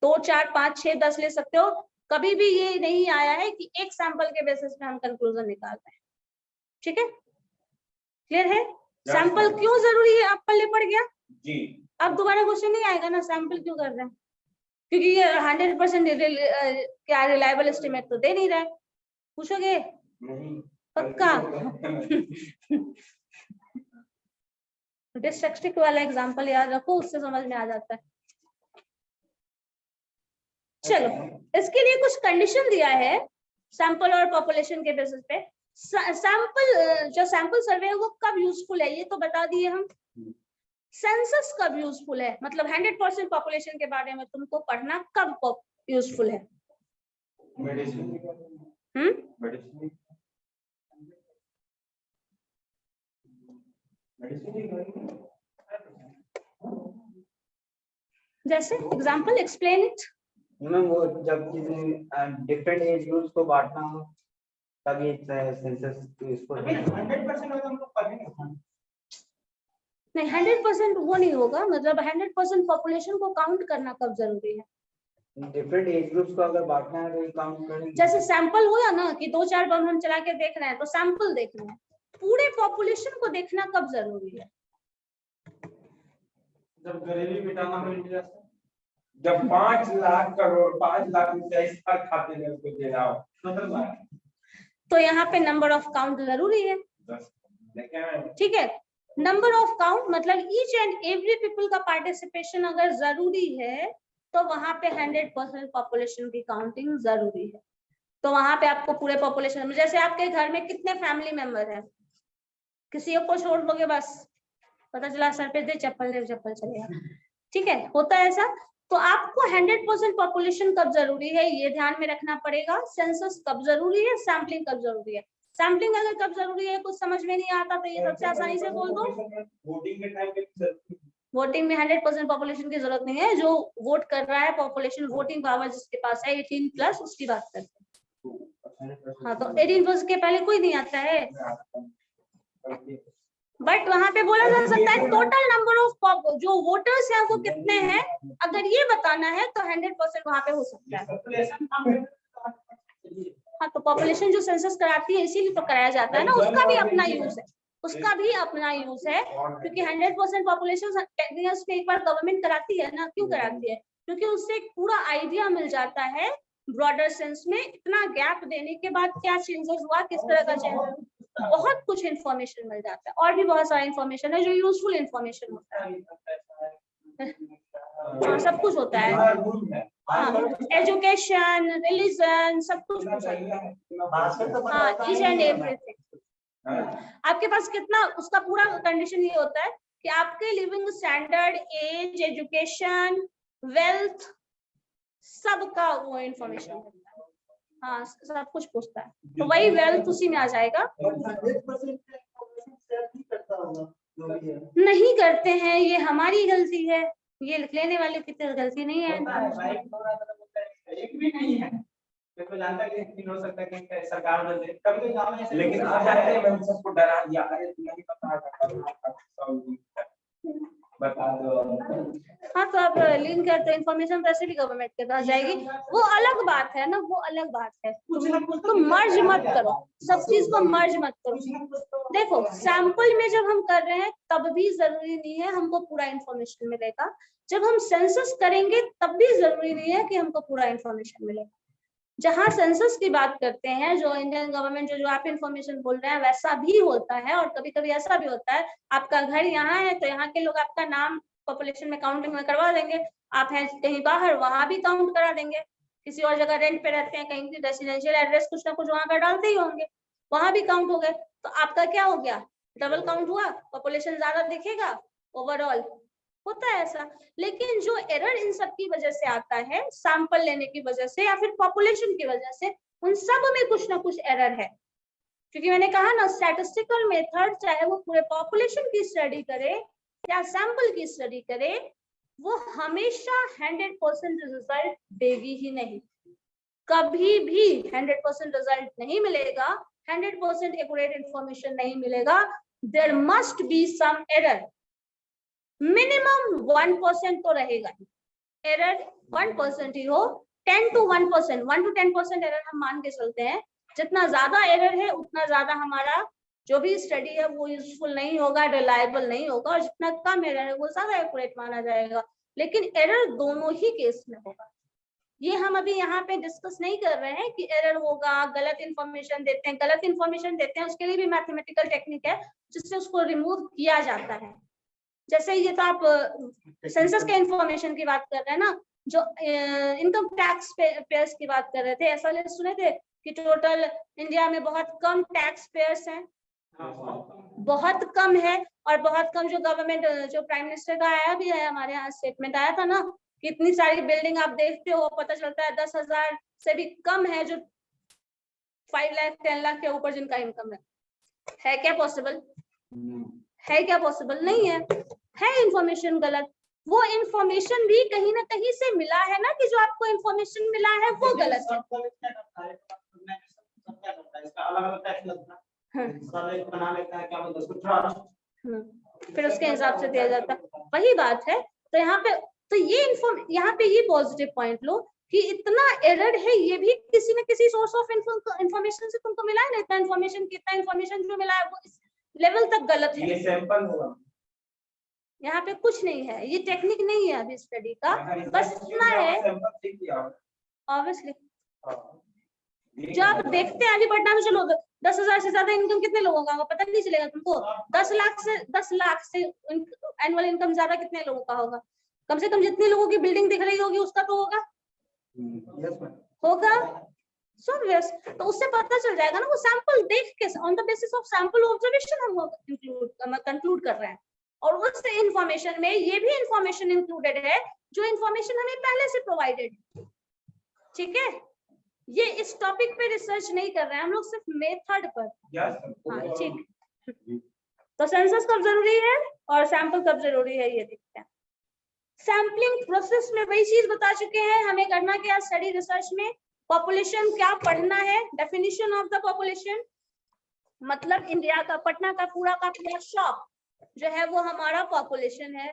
2, 4, 5, 6, 10 ले सकते हो। कभी भी ये नहीं आया है कि एक सैंपल के बेसिस पे हम कंक्लूजन निकाल रहे हैं। ठीक है, क्लियर है? सैंपल क्यों जरूरी है, आप पल्ले पड़ गया जी। अब दोबारा क्वेश्चन नहीं आएगा ना, सैंपल क्यों कर रहे हैं? क्योंकि ये 100% क्या रिलायबल एस्टिमेट तो दे नहीं रहा है। पूछोगे पक्का? डिस्ट्रक्टिक वाला एग्जांपल याद रखो, उससे समझ में आ जाता है। चलो, इसके लिए कुछ कंडीशन दिया है सैंपल और पॉपुलेशन के बेसिस पे। जो सैंपल सर्वे है वो कब यूजफुल है ये तो बता दिए हम। सेंसस कब यूजफुल है, मतलब 100% पॉपुलेशन के बारे में तुमको पढ़ना कब यूजफुल है? जैसे एग्जांपल, एक्सप्लेन इट। मैम वो जब किसी डिफरेंट एज ग्रुप्स को बांटना हो तभी सेंसस इसको 100% होगा हम लोग पढ़ेंगे। नहीं, 100% वो नहीं होगा, मतलब 100% पॉपुलेशन को काउंट करना कब जरूरी है? डिफरेंट एज ग्रुप्स को अगर बांटना है तो काउंट करेंगे। जैसे सैंपल हुआ ना कि 2-4 बम हम चला के देख रहे हैं, तो सैंपल देखना है। पूरे पॉपुलेशन को देखना कब जरूरी है? जब गरीबी मिटाना हो इंडिया से, जब 5 लाख करोड़ 5 लाख रुपया इस हर खाते में उसको दे रहा हो, मतलब तो यहाँ पे नंबर ऑफ काउंट जरूरी है। ठीक है, नंबर ऑफ काउंट मतलब ईच एंड एवरी पीपल का पार्टिसिपेशन अगर जरूरी है तो वहां पे 100% पॉपुलेशन की काउंटिंग जरूरी है। तो वहां पे आपको पूरे पॉपुलेशन में, जैसे आपके घर में कितने फैमिली मेंबर है, किसी को छोड़ दोगे बस पता चला सर पे दे चप्पल चलेगा। ठीक है, होता है ऐसा। तो आपको 100% पॉपुलेशन कब जरूरी है ये ध्यान में रखना पड़ेगा। सेंसस कब जरूरी है, सैम्पलिंग कब जरूरी है। सैम्पलिंग अगर कब जरूरी है कुछ समझ में नहीं आता तो ये सबसे आसानी से बोल दो, वोटिंग के टाइम पे वोटिंग में 100% पॉपुलेशन की जरूरत नहीं है। जो वोट कर रहा है पॉपुलेशन, वोटिंग पावर जिसके पास है 18+ उसकी बात करते हैं। हाँ, तो 18+ के पहले कोई नहीं आता है। बट वहां पे बोला जा सकता है टोटल नंबर ऑफ जो वोटर्स हैं वो कितने हैं, अगर ये बताना है तो 100% वहां पे हो सकता है। हाँ, तो पॉपुलेशन जो सेंसस कराती है इसीलिए तो कराया जाता है ना, उसका भी अपना यूज है, उसका भी अपना यूज है। क्योंकि 100% पॉपुलेशन 10 इयर्स में एक बार गवर्नमेंट कराती है ना। क्यों कराती है? क्योंकि उससे एक पूरा आइडिया मिल जाता है ब्रॉडर सेंस में। इतना गैप देने के बाद क्या चेंजेस हुआ, किस तरह का चेंज, बहुत कुछ इन्फॉर्मेशन मिल जाता है। और भी बहुत सारा इन्फॉर्मेशन है जो यूजफुल इन्फॉर्मेशन होता है। हाँ, सब कुछ होता है। हाँ, एजुकेशन, रिलीजन, सब कुछ होता है। हाँ, ईच एंड एवरीथिंग। आपके पास कितना, उसका पूरा कंडीशन ये होता है कि आपके living standard, age, education, wealth, सबका वो इन्फॉर्मेशन मिलता है। हाँ, सब कुछ पूछता है, तो वही वेल्थ उसी में आ जाएगा। नहीं करते हैं, ये हमारी गलती है, ये लिख लेने वाले की तो गलती नहीं है। एक भी नहीं है, तो जानता है कि हो सकता है कि सरकार बदले कभी तो गांव में, लेकिन आ जाते हैं मैंने सबको डरा दिया, अरे तुम्हें नहीं पता बता दो। हाँ, तो अब लिंक करते इन्फॉर्मेशन वैसे भी गवर्नमेंट के पास जाएगी, वो अलग बात है ना, वो अलग बात है। तुम मर्ज मत करो, सब चीज को मर्ज मत करो। देखो, सैंपल में जब हम कर रहे हैं तब भी जरूरी नहीं है हमको पूरा इन्फॉर्मेशन मिलेगा। जब हम सेंसस करेंगे तब भी जरूरी नहीं है कि हमको पूरा इन्फॉर्मेशन मिलेगा। जहाँ सेंसस की बात करते हैं, जो इंडियन गवर्नमेंट जो आप इन्फॉर्मेशन बोल रहे हैं वैसा भी होता है। और कभी कभी ऐसा भी होता है आपका घर यहाँ है तो यहाँ के लोग आपका नाम पॉपुलेशन में काउंटिंग में करवा देंगे। आप हैं कहीं बाहर, वहां भी काउंट करा देंगे। किसी और जगह रेंट पे रहते हैं, कहीं भी रेसिडेंशियल एड्रेस कुछ ना कुछ वहां का डालते ही होंगे। वहां भी काउंट हो गए, तो आपका क्या हो गया, डबल काउंट हुआ, पॉपुलेशन ज्यादा दिखेगा ओवरऑल, होता है ऐसा। लेकिन जो एरर इन सब की वजह से आता है, सैंपल लेने की वजह से या फिर पॉपुलेशन की वजह से, उन सब में कुछ ना कुछ एरर है। क्योंकि मैंने कहा ना, स्टैटिस्टिकल मेथड चाहे वो पूरे पॉपुलेशन की स्टडी करे या सैंपल की स्टडी करे, वो हमेशा 100% रिजल्ट देगी ही नहीं, कभी भी 100% रिजल्ट नहीं मिलेगा, 100% एक्यूरेट इंफॉर्मेशन नहीं मिलेगा। There must be some error, minimum 1% तो रहेगा ही, एरर 1% ही हो, 10 to 1%, 1 to 10% एरर हम मान के चलते हैं। जितना ज्यादा एरर है उतना ज्यादा हमारा जो भी स्टडी है वो यूजफुल नहीं होगा, रिलायबल नहीं होगा, और जितना कम एरर है वो ज्यादा एक्यूरेट माना जाएगा। लेकिन एरर दोनों ही केस में होगा, ये हम अभी यहाँ पे डिस्कस नहीं कर रहे हैं कि एरर होगा, गलत इंफॉर्मेशन देते हैं, गलत इंफॉर्मेशन देते हैं उसके लिए भी मैथमेटिकल टेक्निक है जिससे उसको रिमूव किया जाता है। जैसे ये तो आप सेंसस के इंफॉर्मेशन की बात कर रहे हैं ना, जो इनकम टैक्स पेयर्स की बात कर रहे थे, ऐसा सुने थे कि टोटल इंडिया में बहुत कम टैक्स पेयर्स हैं, बहुत कम है, और बहुत कम जो गवर्नमेंट, जो प्राइम मिनिस्टर का आया भी है, हमारे यहाँ स्टेटमेंट आया था ना, कि इतनी सारी बिल्डिंग आप देखते हो, पता चलता है 10,000 से भी कम है जो 5 लाख 10 लाख के ऊपर जिनका इनकम है क्या पॉसिबल? है क्या पॉसिबल? नहीं है इंफॉर्मेशन गलत। वो इंफॉर्मेशन भी कहीं ना कहीं से मिला है ना, कि जो आपको इंफॉर्मेशन मिला है वो गलत है। बना लेता है, क्या बोलते हैं उसको, ट्रस्ट, फिर उसके हिसाब से दिया जाता है, वही बात है। तो यहाँ पे तो ये यहाँ पे ये पॉजिटिव पॉइंट लो कि इतना एरर है, ये भी किसी न किसी सोर्स ऑफ इंफॉर्मेशन से तुमको मिला है ना। इतना इंफॉर्मेशन जो मिला है वो इस लेवल तक गलत है। ये सैंपल होगा, यहाँ पे कुछ नहीं है, ये टेक्निक नहीं है अभी स्टडी का, बस इतना है ऑब्वियसली। जो आप देखते हैं अभी पटना में, चलो 10,000 से ज्यादा इनकम कितने लोगों का होगा पता नहीं चलेगा तुमको। 10 लाख से एनुअल इनकम ज्यादा कितने लोगों का होगा? कम से कम जितने लोगों की बिल्डिंग दिख रही होगी उसका तो होगा सो यस। तो उससे पता चल जाएगा ना, वो सैंपल देख के, on the basis of sample observation हम कंक्लूड कर रहे हैं। और उस इंफॉर्मेशन में ये भी इंफॉर्मेशन इंक्लूडेड है जो इंफॉर्मेशन हमें पहले से प्रोवाइडेड, ठीक है। ये इस टॉपिक पे रिसर्च नहीं कर रहे हैं हम लोग, सिर्फ मेथड पर। हाँ ठीक। तो सेंसस कब जरूरी है और सैंपल कब जरूरी है ये देखते हैं। सैम्पलिंग प्रोसेस में वही चीज बता चुके हैं, हमें करना क्या स्टडी रिसर्च में, पॉपुलेशन क्या पढ़ना है, डेफिनेशन ऑफ द पॉपुलेशन, मतलब इंडिया का, पटना का पूरा शॉप जो है वो हमारा पॉपुलेशन है।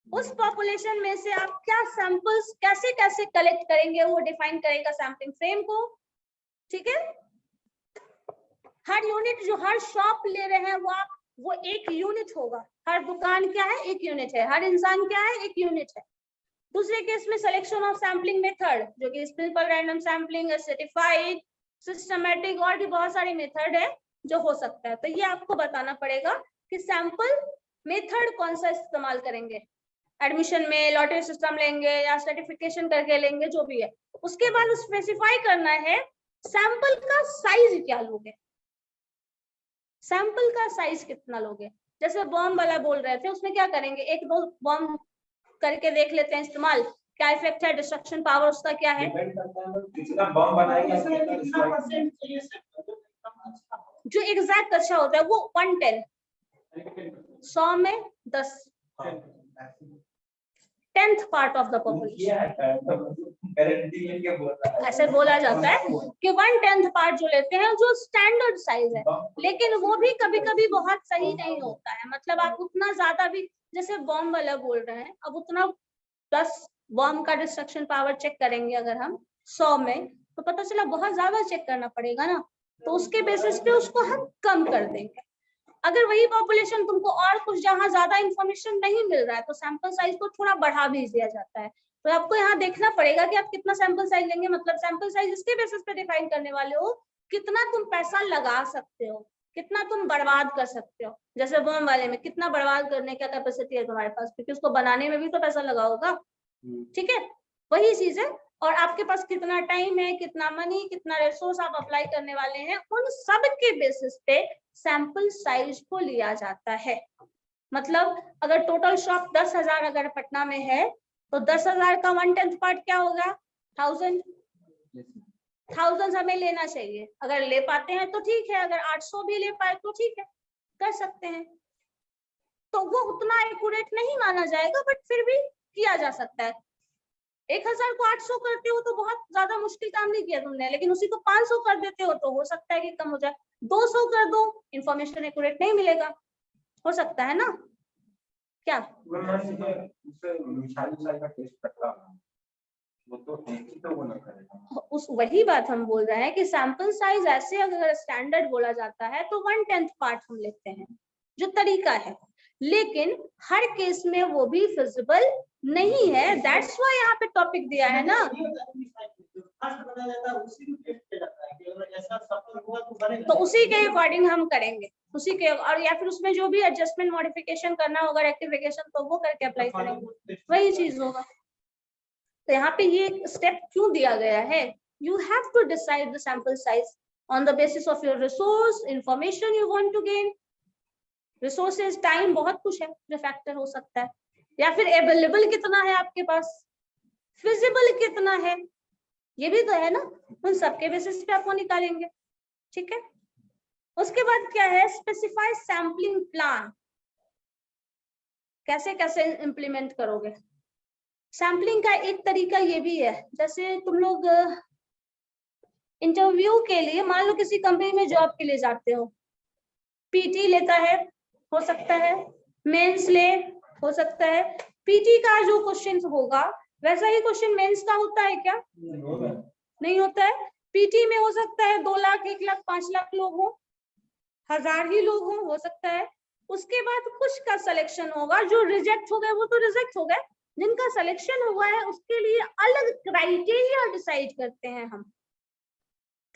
उस पॉपुलेशन में से आप क्या सैंपल्स कैसे कैसे कलेक्ट करेंगे वो डिफाइन करेगा सैम्पलिंग फ्रेम को, ठीक है। हर यूनिट जो हर शॉप ले रहे हैं वो एक यूनिट होगा, हर दुकान क्या है एक यूनिट है, हर इंसान क्या है एक यूनिट है। दूसरे केस में सिलेक्शन ऑफ सैम्पलिंग मेथड जो कि simple random sampling, certified, systematic, और भी बहुत सारी मेथड है जो हो सकता है। तो ये आपको बताना पड़ेगा कि सैंपल मेथड कौन सा इस्तेमाल करेंगे, एडमिशन में लॉटरी सिस्टम लेंगे या सर्टिफिकेशन करके लेंगे, जो भी है। उसके बाद स्पेसिफाई करना है सैंपल का साइज क्या लोगे, सैंपल का साइज कितना लोगे। जैसे बॉम्ब वाला बोल रहे थे, उसमें क्या करेंगे, 1-2 बॉम्ब करके देख लेते हैं इस्तेमाल, क्या इफेक्ट है, डिस्ट्रक्शन पावर उसका क्या है। जितना बम बनाएंगे जो एग्जैक्ट अच्छा होता है वो 110, 100 में 10, 10th part of the population, ऐसे बोला जाता है कि 1/10 पार्ट जो लेते हैं जो स्टैंडर्ड साइज है। लेकिन वो भी कभी कभी बहुत सही नहीं होता है, मतलब आप उतना ज्यादा भी, जैसे बॉम्ब वाला बोल रहे हैं, अब उतना 10 बॉम्ब का डिस्ट्रक्शन पावर चेक करेंगे अगर हम 100 में, तो पता चला बहुत ज्यादा चेक करना पड़ेगा ना, तो उसके बेसिस पे उसको हम कम कर देंगे। अगर वही पॉपुलेशन तुमको और कुछ जहाँ ज्यादा इंफॉर्मेशन नहीं मिल रहा है तो सैंपल साइज को थोड़ा बढ़ा भी दिया जाता है। तो आपको यहाँ देखना पड़ेगा कि आप कितना सैंपल साइज लेंगे, मतलब सैंपल साइज इसके बेसिस पे डिफाइन करने वाले हो कितना तुम पैसा लगा सकते हो, कितना तुम बर्बाद कर सकते हो। जैसे बॉम्ब वाले में कितना बर्बाद करने का कैपेसिटी है तुम्हारे पास, क्योंकि उसको बनाने में भी तो पैसा लगा होगा, ठीक है। वही चीज है और आपके पास कितना टाइम है, कितना मनी, कितना रिसोर्स आप अप्लाई करने वाले हैं, उन सब के बेसिस पे सैंपल साइज को लिया जाता है। मतलब अगर टोटल शॉप 10,000 अगर पटना में है तो 10,000 का 1/10 पार्ट क्या होगा, 1000 हमें लेना चाहिए। अगर ले पाते हैं तो ठीक है, अगर 800 भी ले पाए तो ठीक है, कर सकते हैं। तो वो उतना एक्यूरेट नहीं माना जाएगा, बट फिर भी किया जा सकता है। 1000 को 800 करते हो तो बहुत ज्यादा मुश्किल काम नहीं किया तुमने, लेकिन उसी को 500 कर देते हो तो हो सकता है कि कम हो जाए। 200 कर दो, इंफॉर्मेशन एक्यूरेट नहीं मिलेगा, हो सकता है ना क्या? वो तो एक ही तो वो ना करेगा। उस वही बात हम बोल रहे हैं कि सैंपल साइज ऐसे अगर स्टैंडर्ड बोला जाता है तो 1/10 पार्ट हम लेते हैं, जो तरीका है, लेकिन हर केस में वो भी फिजिबल नहीं है। दैट्स व्हाई यहाँ पे टॉपिक दिया है ना, तो उसी के अकॉर्डिंग हम करेंगे, उसी के, और या फिर उसमें जो भी एडजस्टमेंट मॉडिफिकेशन करना होगा, रेक्टिफिकेशन, तो वो करके अप्लाई करेंगे, वही चीज होगा। तो यहाँ पे ये स्टेप क्यों दिया गया है? You have to decide the sample size on the basis of your resource, information you want to gain. Resources, time, बहुत कुछ है जो फैक्टर हो सकता है, या फिर अवेलेबल कितना है आपके पास, फिजिबल कितना है, ये भी तो है ना। उन सबके बेसिस पे आपको निकालेंगे, ठीक है। उसके बाद क्या है, स्पेसिफाई सैम्पलिंग प्लान। कैसे कैसे इंप्लीमेंट करोगे सैम्पलिंग का? एक तरीका ये भी है, जैसे तुम लोग इंटरव्यू के लिए मान लो किसी कंपनी में जॉब के लिए जाते हो, पीटी लेता है, हो सकता है मेंस ले, हो सकता है। पीटी का जो क्वेश्चन होगा वैसा ही क्वेश्चन मेंस का होता है क्या? नहीं होता है। पीटी में हो सकता है 2 लाख, 1 लाख, 5 लाख लोग हो, 1000 ही लोग हो सकता है। उसके बाद कुछ का सिलेक्शन होगा, जो रिजेक्ट हो गए वो तो रिजेक्ट हो गए, जिनका सिलेक्शन हुआ है उसके लिए अलग क्राइटेरिया डिसाइड करते हैं, हम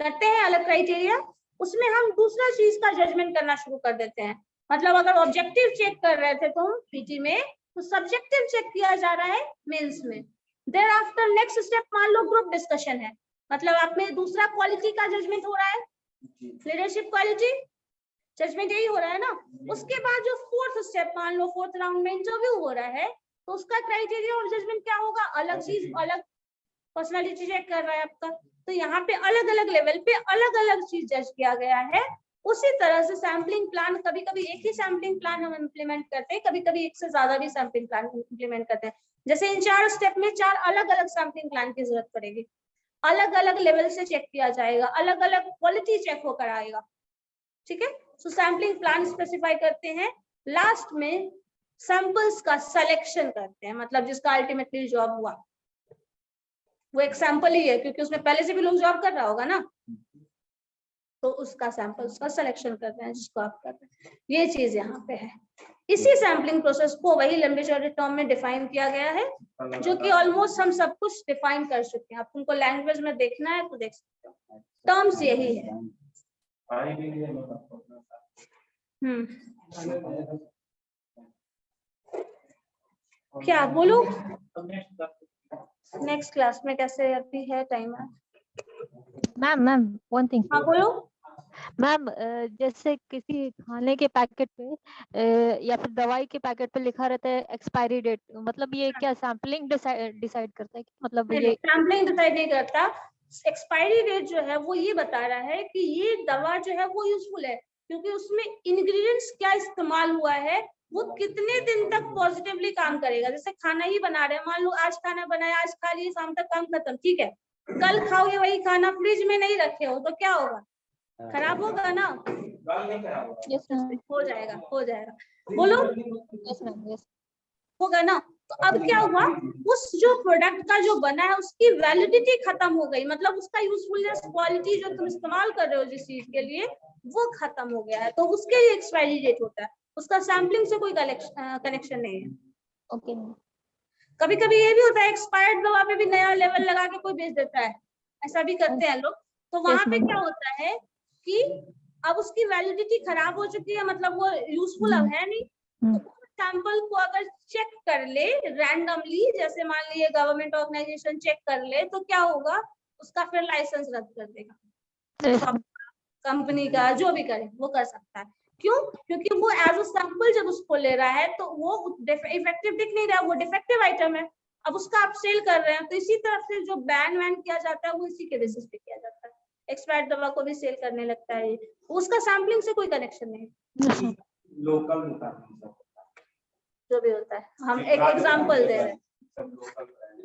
करते हैं अलग क्राइटेरिया। उसमें हम दूसरा चीज का जजमेंट करना शुरू कर देते हैं। मतलब अगर ऑब्जेक्टिव चेक कर रहे थे तुम पीटी में, तो सब्जेक्टिव चेक किया जा रहा है मेंस में। देयर आफ्टर नेक्स्ट स्टेप मान लो ग्रुप डिस्कशन है, मतलब आप में दूसरा क्वालिटी का जजमेंट हो रहा है, लीडरशिप क्वालिटी जजमेंट यही हो रहा है ना। उसके बाद जो फोर्थ स्टेप मान लो 4th राउंड में इंटरव्यू हो रहा है, तो उसका क्राइटेरिया और जजमेंट क्या होगा, अलग चीज, अलग पर्सनालिटी चेक कर रहा है आपका। तो यहाँ पे अलग अलग लेवल पे अलग अलग चीज जज किया गया है। उसी तरह से सैम्पलिंग प्लान, कभी कभी एक ही सैम्पलिंग प्लान हम इम्प्लीमेंट करते हैं, कभी कभी एक से ज्यादा भी सैम्पलिंग प्लान इम्प्लीमेंट करते हैं। जैसे इन 4 स्टेप में 4 अलग अलग सैम्पलिंग प्लान की जरूरत पड़ेगी, अलग अलग लेवल से चेक किया जाएगा, अलग अलग क्वालिटी चेक होकर आएगा, ठीक है। सो सैम्पलिंग प्लान स्पेसिफाई करते हैं, लास्ट में सैंपल्स का सिलेक्शन करते हैं, मतलब जिसका अल्टीमेटली जॉब हुआ वो एक सैंपल ही है, क्योंकि उसमें पहले से भी लोग जॉब कर रहा होगा ना, तो उसका सैंपल्स का सिलेक्शन करते हैं जिसको आप करते हैं। ये चीज यहाँ पे है। इसी सैम्पलिंग प्रोसेस को वही लंबे चौड़े टर्म में डिफाइन किया गया है, जो कि ऑलमोस्ट हम सब कुछ डिफाइन कर चुके हैं। आप तुमको लैंग्वेज में देखना है तो देख सकते हो, टर्म्स यही है। क्या बोलो, नेक्स्ट क्लास में कैसे अभी है टाइम है? Ma'am one thing. हाँ बोलो। मैम जैसे किसी खाने के पैकेट पे या फिर दवाई के पैकेट पे लिखा रहता है एक्सपायरी डेट, मतलब ये क्या सैम्पलिंग डिसाइड करता है? मतलब ये सैम्पलिंग डिसाइड नहीं करता, एक्सपायरी डेट जो है वो ये बता रहा है कि ये दवा जो है वो यूजफुल है, क्योंकि उसमें इंग्रेडिएंट्स क्या इस्तेमाल हुआ है, वो कितने दिन तक पॉजिटिवली काम करेगा। जैसे खाना ही बना रहे हैं, मान लो आज खाना बनाया, आज खा लिए, शाम तक काम खत्म, ठीक है। कल खाओगे वही खाना, फ्रिज में नहीं रखे हो तो क्या होगा, खराब होगा ना। यस मैम, हो जाएगा, हो जाएगा, बोलो। Yes ma'am, yes. होगा ना। तो अब क्या हुआ, उस जो प्रोडक्ट का जो बना है उसकी वैलिडिटी खत्म हो गई, मतलब उसका यूजफुलनेस, क्वालिटी जो तुम इस्तेमाल कर रहे हो जिस चीज के लिए, वो खत्म हो गया है, तो उसके लिए एक्सपायरी डेट होता है, उसका सैम्पलिंग से कोई कनेक्शन नहीं है। ओके। कभी कभी ये भी होता है, एक्सपायर्ड दवा पे भी नया लेवल लगा के कोई बेच देता है, ऐसा भी करते हैं लोग। तो वहां पे क्या होता है कि अब उसकी वैलिडिटी खराब हो चुकी है, मतलब वो यूजफुल अब है नहीं, तो सैंपल को अगर चेक कर ले रैंडमली, जैसे मान लीजिए गवर्नमेंट ऑर्गेनाइजेशन चेक कर ले, तो क्या होगा, उसका फिर लाइसेंस रद्द कर देगा। कंपनी का जो भी करे वो कर सकता है। क्यों? क्योंकि वो एज अ सैंपल जब उसको ले रहा है तो वो इफेक्टिव दिख नहीं रहा, वो डिफेक्टिव आइटम है। अब उसका आप सेल कर रहे हैं, तो इसी तरफ से जो बैन वैन किया जाता है वो इसी के बेसिस पे किया जाता है। एक्सपायर्ड दवा को भी सेल करने लगता है, उसका सैम्पलिंग से कोई कनेक्शन नहीं। लोकल होता है जो भी होता है, हम एक एग्जांपल दे रहे हैं। सब लोकल ब्रांड।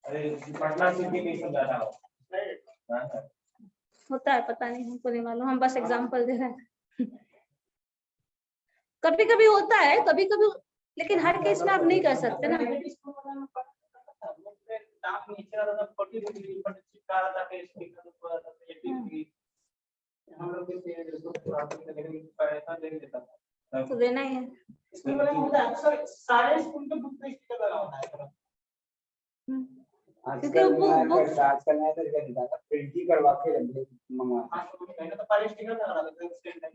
अरे पटना सिटी में सब ज्यादा होता है, पता नहीं, हमको नहीं मालूम, हम बस एग्जांपल दे रहे हैं। कभी कभी होता है, कभी कभी, लेकिन हर केस में आप नहीं कर सकते ना। दाम नीचे आ रहा था 40 रुपए पर चिपका रहा था, टेस्ट निकल रहा था, ये ठीक हम लोग के से पैसा दे देता था, तो देना ही है। स्कूल में होता है अक्सर, सारे स्कूल में बुक में स्टिकर लगा होता है। क्योंकि वो आजकल नया तरीका निकाला, प्रिंट ही करवा के रख दे मंगवा। हां तो मैंने तो पहले स्टिकर लगा रहा था स्टैंड टाइम।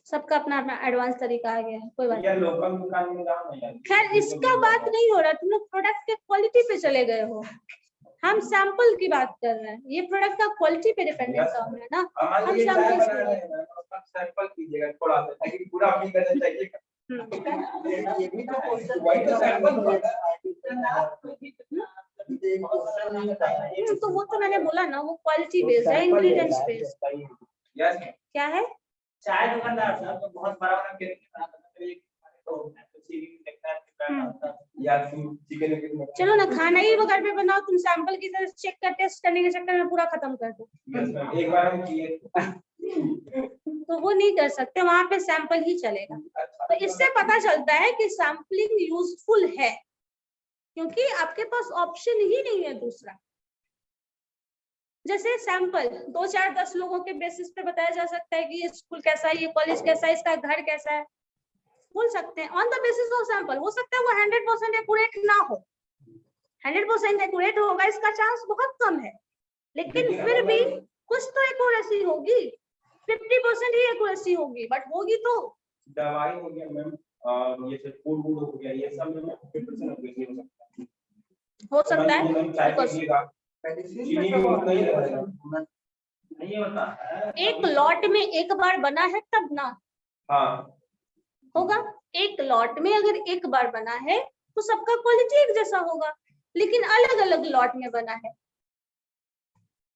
सबका अपना अपना एडवांस तरीका आ गया है, कोई बात यार लोकल दुकान में जाओ ना यार। खैर इसका बात नहीं हो रहा, तुम लोग प्रोडक्ट के क्वालिटी पे चले गए हो। हम सैंपल की बात कर रहे हैं, ये प्रोडक्ट का क्वालिटी पे डिपेंडेंट काम है ना। हम सैंपल कीजिएगा थोड़ा सा, ताकि पूरा अपनी करना चाहिए। ये भी तो वही तो सैंपल तो वो तो मैंने बोला ना, वो क्वालिटी बेस्ड है, इंग्रेडिएंट्स बेस्ड। यस क्या है? चाय दुकानदार साहब तो बहुत बड़ा बड़ा केक बना था, एक तो सीरी देखता है या चिकन। चलो ना, खाना ही वो घर पे बनाओ, तुम सैंपल की तरह चेक कर टेस्ट करने के चक्कर में पूरा खत्म कर दो। एक बार हम किए तो वो नहीं कर सकते, वहां पे सैंपल ही चलेगा। तो इससे पता चलता है कि सैंपलिंग यूजफुल है, क्योंकि आपके पास ऑप्शन ही नहीं है दूसरा। जैसे सैंपल 2, 4, 10 लोगों के बेसिस पे बताया जा सकता है कि ये स्कूल कैसा है, ये कॉलेज कैसा है, इसका घर कैसा है, बोल सकते हैं on the basis of sample. हो सकता है वो 100% एक्यूरेट ना हो, 100% एक्यूरेट होगा इसका चांस बहुत कम है, लेकिन फिर भी कुछ तो एक्यूरेसी होगी, 50% ही एक्यूरेसी होगी, बट होगी तो। दवाई हो गया मैम, और ये सब फूड हो गया, ये सब में 50% एक्यूरेसी हो सकता है। हो सकता है है चीनी भी उतना ही रहेगा, नहीं होता है। एक लॉट में एक बार बना है तब ना हाँ होगा, एक लॉट में अगर एक बार बना है तो सबका क्वालिटी एक जैसा होगा, लेकिन अलग अलग लॉट में बना है।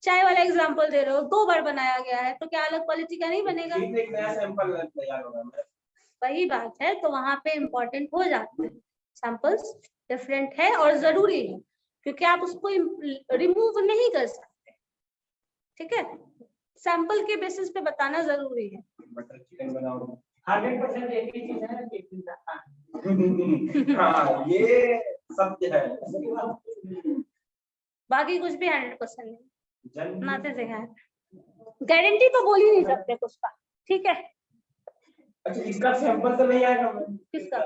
चाय वाला एग्जांपल दे रहे हो, 2 बार बनाया गया है, तो क्या अलग क्वालिटी का नहीं बनेगा? एक नया सैंपल तैयार होगा। वही बात है, तो वहां पे इम्पोर्टेंट हो जाते हैं, सैंपल्स डिफरेंट है और जरूरी है, क्योंकि आप उसको रिमूव नहीं कर सकते। ठीक है, सैंपल के बेसिस पे बताना जरूरी है। बटर चिकन बनाओ 100% एक ही चीज है, एक चीज। हाँ ये सत्य है, बाकी कुछ भी 100% नहीं बनाते थे हैं, गारंटी तो बोल ही नहीं सकते कुछ का। ठीक है, अच्छा इसका सैंपल तो नहीं आएगा किसका?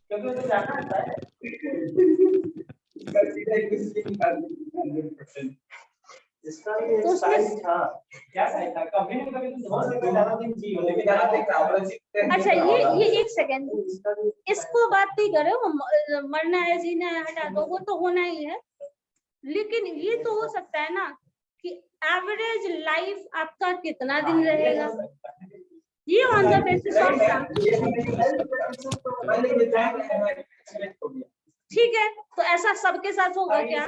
क्योंकि तो जाना है इसका ये साइज था, क्या साइज था, कभी ना कभी तो बहुत से ज्यादा दिन चाहिए, लेकिन ज्यादा देख रहा। अच्छा ये एक सेकंड, इसको बात नहीं कर रहे हो, मरना है जीना है हटा दो, वो तो होना ही है, लेकिन ये तो हो सकता है ना कि एवरेज लाइफ आपका कितना दिन रहेगा, ये ऑन द बेसिस ऑफ। ठीक है, तो ऐसा सबके साथ होगा क्या?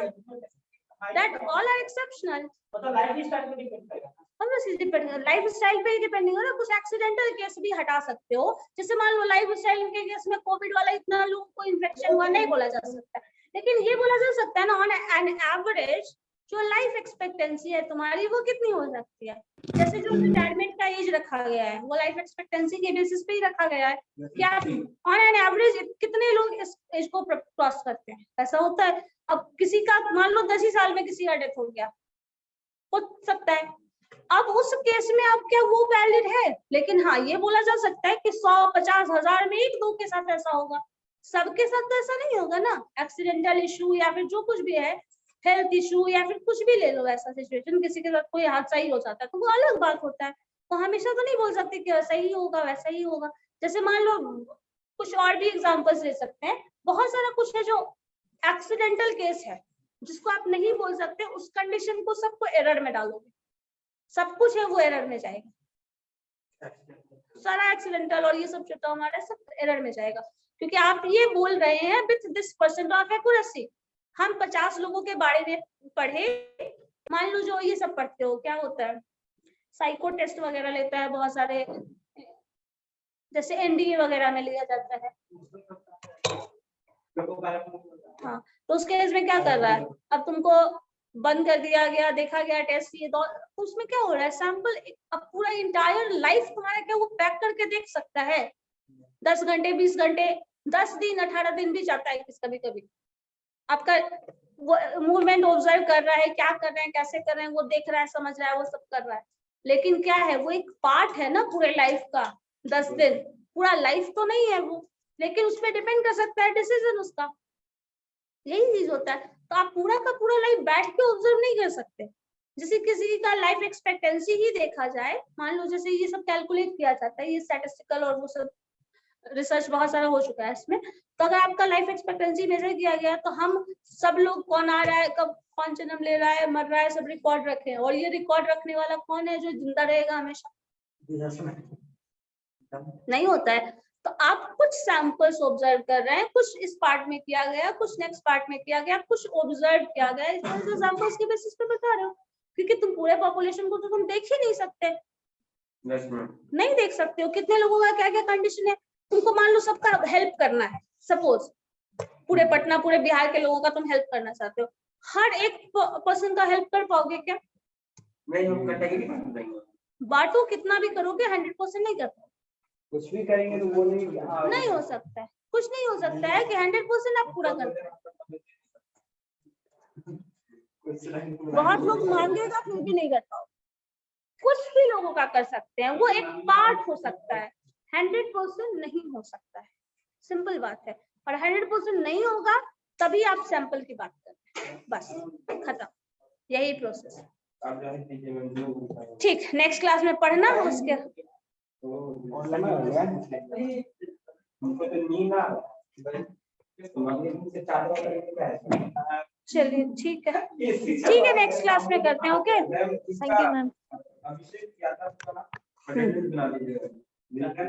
That all are exceptional. मतलब लाइफ स्टाइल पे डिपेंड करेगा। लाइफ स्टाइल पे ही डिपेंडिंग होगा। कुछ एक्सीडेंटल केस भी हटा सकते हो, जैसे मान लो लाइफ स्टाइल के केस में कोविड वाला इतना लोगों को इन्फेक्शन हुआ नहीं बोला जा सकता, लेकिन ये बोला जा सकता है ना ऑन एन एवरेज जो लाइफ एक्सपेक्टेंसी है तुम्हारी वो कितनी हो सकती है। जैसे जो रिटायरमेंट का एज रखा गया है वो लाइफ एक्सपेक्टेंसी के बेसिस पे ही रखा गया है, क्या ऑन एन एवरेज कितने लोग इस एज को क्रॉस करते हैं, ऐसा होता है। अब किसी का मान लो 10 ही साल में किसी का डेथ हो गया, हो सकता है, अब उस केस में अब क्या वो वैलिड है, लेकिन हाँ ये बोला जा सकता है कि 100-50,000 में 1-2 के साथ ऐसा होगा, सबके साथ तो ऐसा नहीं होगा ना। एक्सीडेंटल इशू या फिर जो कुछ भी है, हेल्थ इशू या फिर कुछ भी ले लो, ऐसा सिचुएशन किसी के साथ कोई हादसा ही हो जाता है तो वो अलग बात होता है, तो हमेशा तो नहीं बोल सकते कि ऐसा ही होगा वैसा ही होगा। जैसे मान लो कुछ और भी एग्जांपल्स ले सकते हैं, बहुत सारा कुछ है जो एक्सीडेंटल केस है जिसको आप नहीं बोल सकते, उस कंडीशन को सबको एरर में डालोगे, सब कुछ है वो एरर में जाएगा, सारा एक्सीडेंटल और ये सब जो टर्म आ रहा है सब एरर में जाएगा, क्योंकि आप ये बोल रहे हैं with this percent of accuracy. हम 50 लोगों के बारे में पढ़े, मान लो जो ये सब पढ़ते हो, क्या होता है साइको टेस्ट वगैरह लेता है बहुत सारे, जैसे एनडीए वगैरह में लिया जाता है। हाँ, तो उस केस में क्या कर रहा है, अब तुमको बंद कर दिया गया, देखा गया टेस्ट, ये तो उसमें क्या हो रहा है, सैंपल अब पूरा इंटायर लाइफ तुम्हारा क्या वो पैक करके देख सकता है, 10 घंटे 20 घंटे 10 दिन 18 दिन भी जाता है कभी कभी, आपका वो मूवमेंट ऑब्जर्व कर रहा है, क्या कर रहे हैं कैसे कर रहे हैं वो देख रहा है, समझ रहा है, वो सब कर रहा है, लेकिन क्या है वो एक पार्ट है ना पूरे लाइफ का, 10 दिन पूरा लाइफ तो नहीं है वो, लेकिन उसमें डिपेंड कर सकता है डिसीजन उसका, यही चीज होता है। तो आप पूरा का पूरा लाइफ बैठ के ऑब्जर्व नहीं कर सकते, जैसे किसी का लाइफ एक्सपेक्टेंसी ही देखा जाए, मान लो जैसे ये सब कैलकुलेट किया जाता है, ये स्टैटिस्टिकल और वो सब रिसर्च बहुत सारा हो चुका है इसमें, तो अगर आपका लाइफ एक्सपेक्टेंसी मेजर किया गया तो हम सब लोग कौन आ रहा है, कब कौन जन्म ले रहा है, मर रहा है, सब रिकॉर्ड रखे हैं, और ये रिकॉर्ड रखने वाला कौन है जो जिंदा रहेगा हमेशा, नहीं होता है। तो आप कुछ सैंपल्स ऑब्जर्व कर रहे हैं, कुछ इस पार्ट में किया गया, कुछ नेक्स्ट पार्ट में किया गया, कुछ ऑब्जर्व किया गया, इस तरह से सैंपल्स के बेसिस पे बता रहे हो, क्योंकि तुम पूरे पॉपुलेशन को तो तुम देख ही नहीं सकते, नहीं देख सकते हो कितने लोगों का क्या क्या कंडीशन है, तुमको मान लो सबका हेल्प करना है, सपोज पूरे पटना पूरे बिहार के लोगों का तुम हेल्प करना चाहते हो, हर एक पर्सन का हेल्प कर पाओगे क्या, बांटो कितना भी करोगे 100% नहीं कर पाओगे, कुछ भी करेंगे तो बोलेंगे कि हाँ, नहीं हो सकता है, कुछ नहीं हो सकता है कि 100% आप पूरा कर पाओ, बहुत लोग मांगेगा फिर भी नहीं कर पाओगे, कुछ भी लोगों का कर सकते हैं, वो एक पार्ट हो सकता है, 100% नहीं हो सकता है, सिंपल बात है, और 100% नहीं होगा तभी आप सैंपल की बात करते हैं, बस खत्म, यही प्रोसेस। ठीक, नेक्स्ट क्लास में पढ़ना उसके, ऑनलाइन हो गया हमको तो नींद आ रहा है। चलिए ठीक है नेक्स्ट क्लास में करते हैं, okay, thank you ma'am. Abhishek Yadav का अटेंडेंस बना दीजिएगा, लेकिन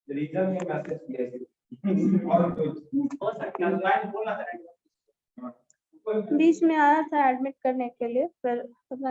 रीजन में मैसेज किया और हो सकता है लाइन बोला था, बीच में आया था एडमिट करने के लिए, फिर